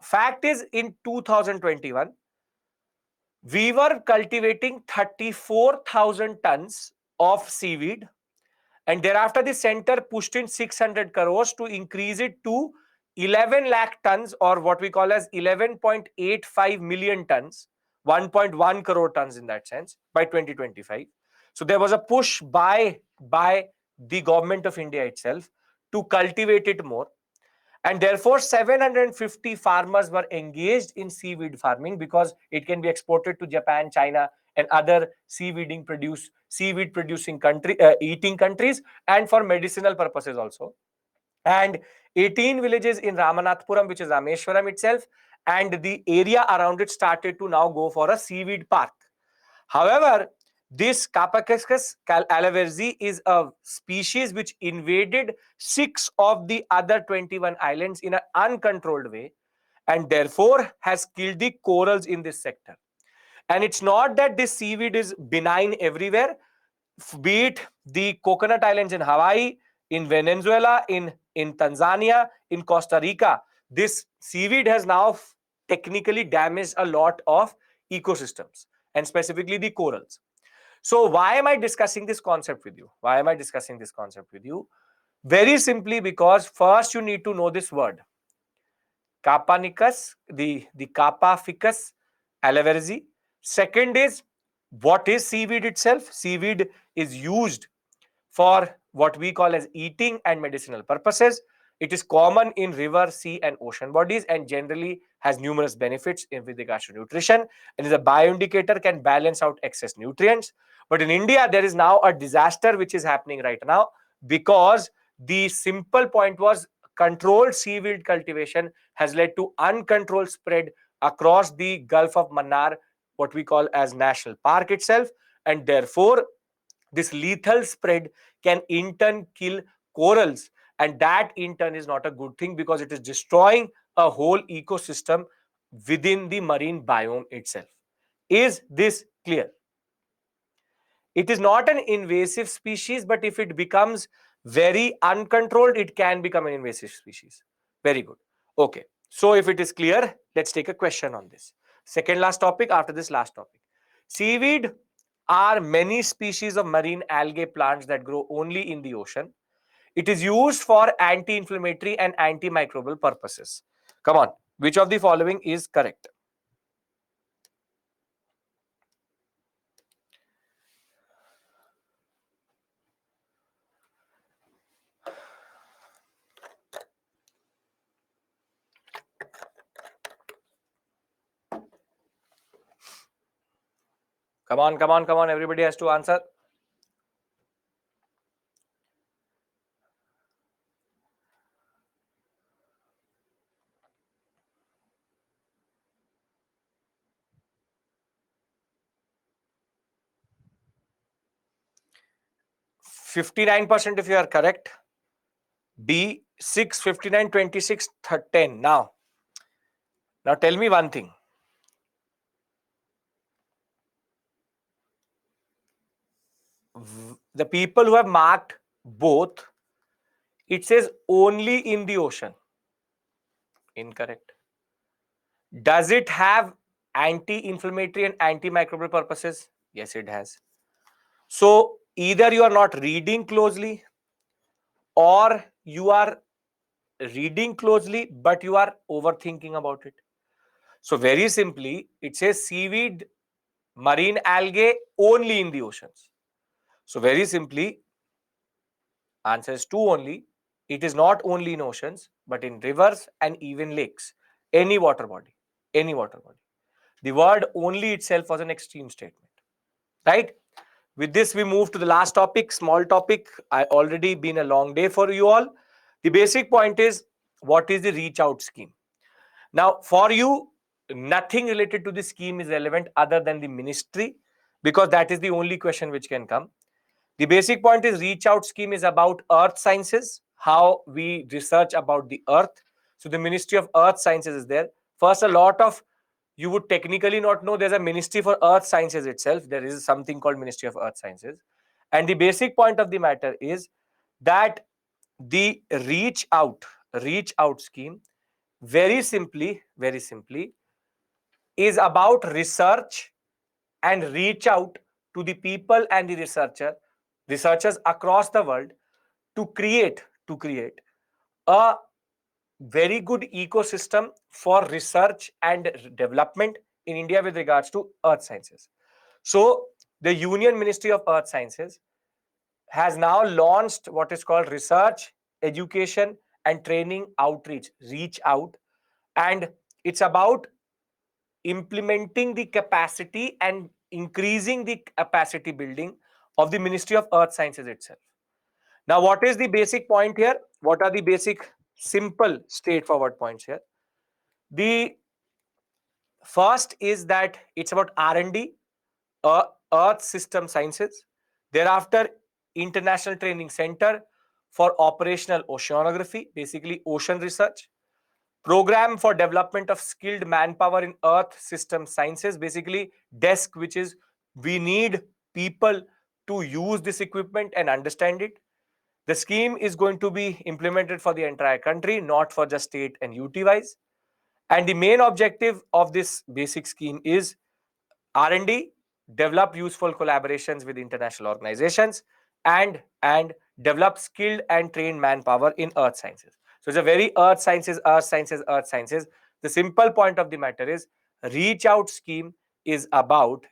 fact is in 2021, we were cultivating 34,000 tons of seaweed, and thereafter the center pushed in 600 crores to increase it to 11 lakh tons, or what we call as 11.85 million tons, 1.1 crore tons in that sense, by 2025. So there was a push by the government of India itself to cultivate it more. And therefore 750 farmers were engaged in seaweed farming, because it can be exported to Japan, China, and other seaweed producing eating countries, and for medicinal purposes also. And 18 villages in Ramanathapuram, which is Rameshwaram itself, and the area around it started to now go for a seaweed park. However, this Capacus alaverzi is a species which invaded 6 of the other 21 islands in an uncontrolled way, and therefore has killed the corals in this sector. And it's not that this seaweed is benign everywhere, be it the coconut islands in Hawaii, in Venezuela, in Tanzania, in Costa Rica. This seaweed has now technically damaged a lot of ecosystems, and specifically the corals. So why am I discussing this concept with you? Very simply because first you need to know this word, Capanicus, the Kappa ficus alaverzi. Second is, what is seaweed itself? Seaweed is used for what we call as eating and medicinal purposes. It is common in river, sea, and ocean bodies, and generally has numerous benefits with regards to nutrition, and is a bioindicator, can balance out excess nutrients. But in India, there is now a disaster which is happening right now, because the simple point was, controlled seaweed cultivation has led to uncontrolled spread across the Gulf of Mannar, what we call as national park itself, and therefore this lethal spread can in turn kill corals, and that in turn is not a good thing, because it is destroying a whole ecosystem within the marine biome itself. Is this clear? It is not an invasive species, but if it becomes very uncontrolled, it can become an invasive species. Very good. Okay. So if it is clear, let's take a question on this. Second last topic after this last topic. Seaweed are many species of marine algae plants that grow only in the ocean. It is used for anti-inflammatory and antimicrobial purposes. Come on, which of the following is correct? Come on, come on, come on. Everybody has to answer. %59% if you are correct. B, 6, 59, 26, 10. Now tell me one thing. The people who have marked both, it says only in the ocean. Incorrect. Does it have anti-inflammatory and antimicrobial purposes? Yes, it has. So either you are not reading closely, or you are reading closely but you are overthinking about it. So very simply, it says seaweed, marine algae only in the oceans. So very simply, answer is 2 only. It is not only in oceans, but in rivers and even lakes. Any water body. Any water body. The word only itself was an extreme statement. Right? With this, we move to the last topic, small topic. I already been a long day for you all. The basic point is, what is the reach out scheme? Now, for you, nothing related to the scheme is relevant other than the ministry, because that is the only question which can come. The basic point is, reach out scheme is about earth sciences, how we research about the earth. So the Ministry of Earth Sciences is there. First, a lot of you would technically not know there's a Ministry for Earth Sciences itself. There is something called Ministry of Earth Sciences. And the basic point of the matter is that the reach out scheme, very simply, is about research and reach out to the people and the researchers across the world to create a very good ecosystem for research and development in India with regards to earth sciences. So the Union Ministry of Earth Sciences has now launched what is called research, education and training outreach, reach out, and it's about implementing the capacity and increasing the capacity building of the Ministry of Earth Sciences itself. Now, what is the basic point here? What are the basic, simple, straightforward points here? The first is that it's about R&D, Earth System Sciences. Thereafter, International Training Center for Operational Oceanography, basically ocean research. Program for Development of Skilled Manpower in Earth System Sciences, basically desk, which is we need people to use this equipment and understand it. The scheme is going to be implemented for the entire country, not for just state and UT wise. And the main objective of this basic scheme is R&D, develop useful collaborations with international organizations, and develop skilled and trained manpower in earth sciences. So it's a very earth sciences, earth sciences, earth sciences. The simple point of the matter is, reach out scheme is about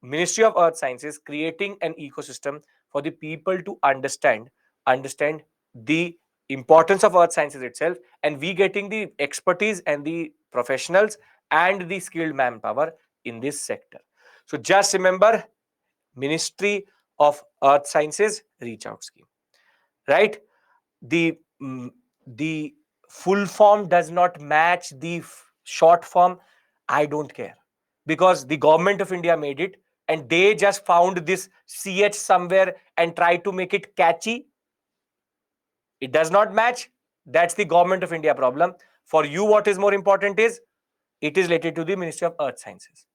Ministry of Earth Sciences creating an ecosystem for the people to understand the importance of earth sciences itself, and we getting the expertise and the professionals and the skilled manpower in this sector. So just remember, Ministry of Earth Sciences reach out scheme, right? The the full form does not match the short form. I don't care, because the government of India made it and they just found this ch somewhere and try to make it catchy. It does not match. That's the government of India problem. For you, what is more important is, it is related to the Ministry of Earth Sciences.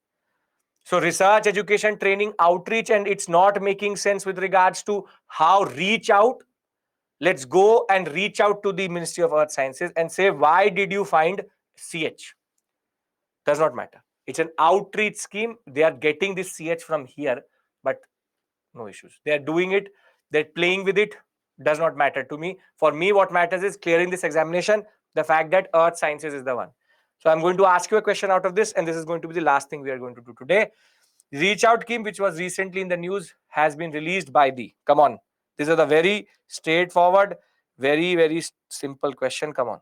So research, education, training, outreach, and it's not making sense with regards to how reach out. Let's go and reach out to the Ministry of Earth Sciences and say, why did you find CH? Does not matter. It's an outreach scheme. They are getting this CH from here, but no issues. They are doing it. They're playing with it. Does not matter to me. For me, what matters is clearing this examination. The fact that Earth Sciences is the one. So I'm going to ask you a question out of this, and this is going to be the last thing we are going to do today. Reach Out scheme, which was recently in the news, has been released by the. Come on. This is a very straightforward, very simple question. Come on.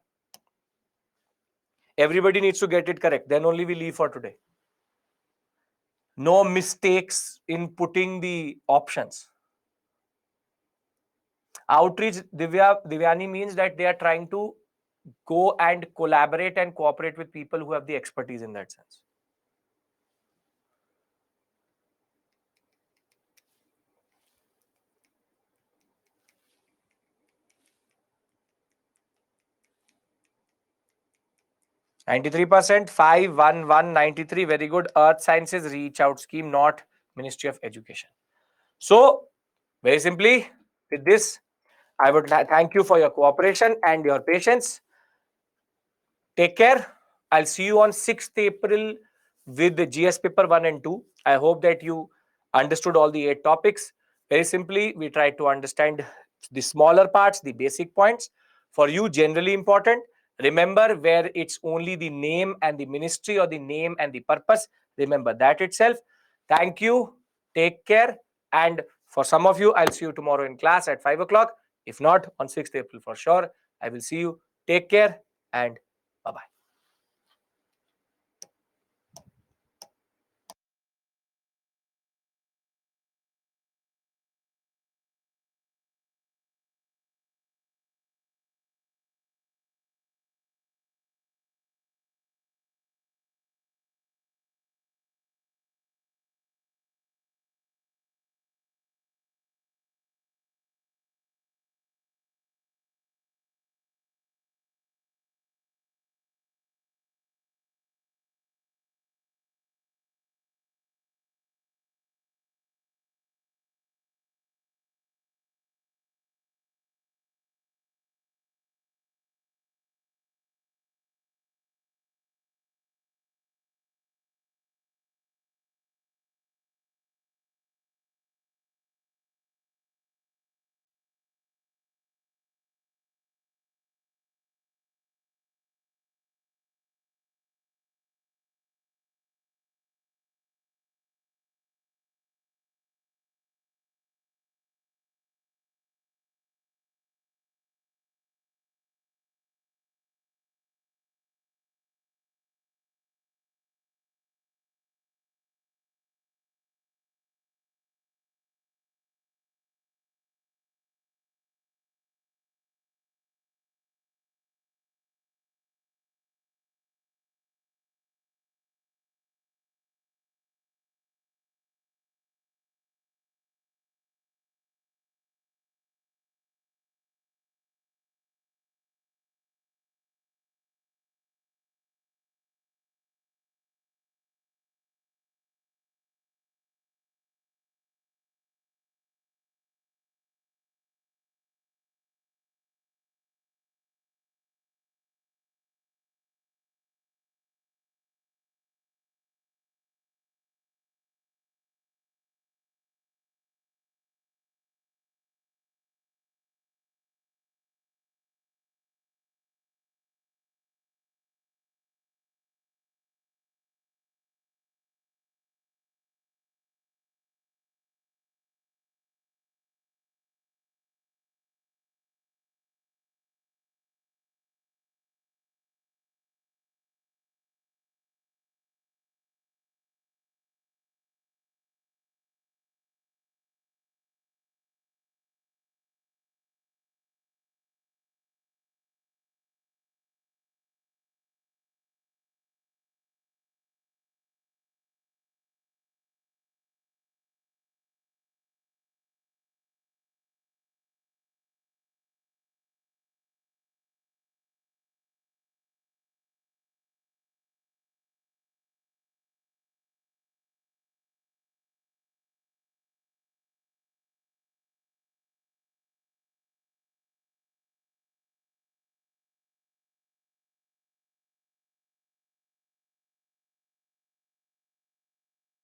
Everybody needs to get it correct. Then only we leave for today. No mistakes in putting the options. Outreach, Divyani, means that they are trying to go and collaborate and cooperate with people who have the expertise in that sense. %93, 51193. Very good. Earth Sciences Reach Out scheme, not Ministry of Education. So, very simply, with this, I would thank you for your cooperation and your patience. Take care. I'll see you on 6th April with the GS paper 1 and 2. I hope that you understood all the 8 topics. Very simply, we try to understand the smaller parts, the basic points. For you, generally important. Remember where it's only the name and the ministry or the name and the purpose. Remember that itself. Thank you. Take care. And for some of you, I'll see you tomorrow in class at 5 o'clock. If not, on 6th April for sure. I will see you. Take care and bye-bye.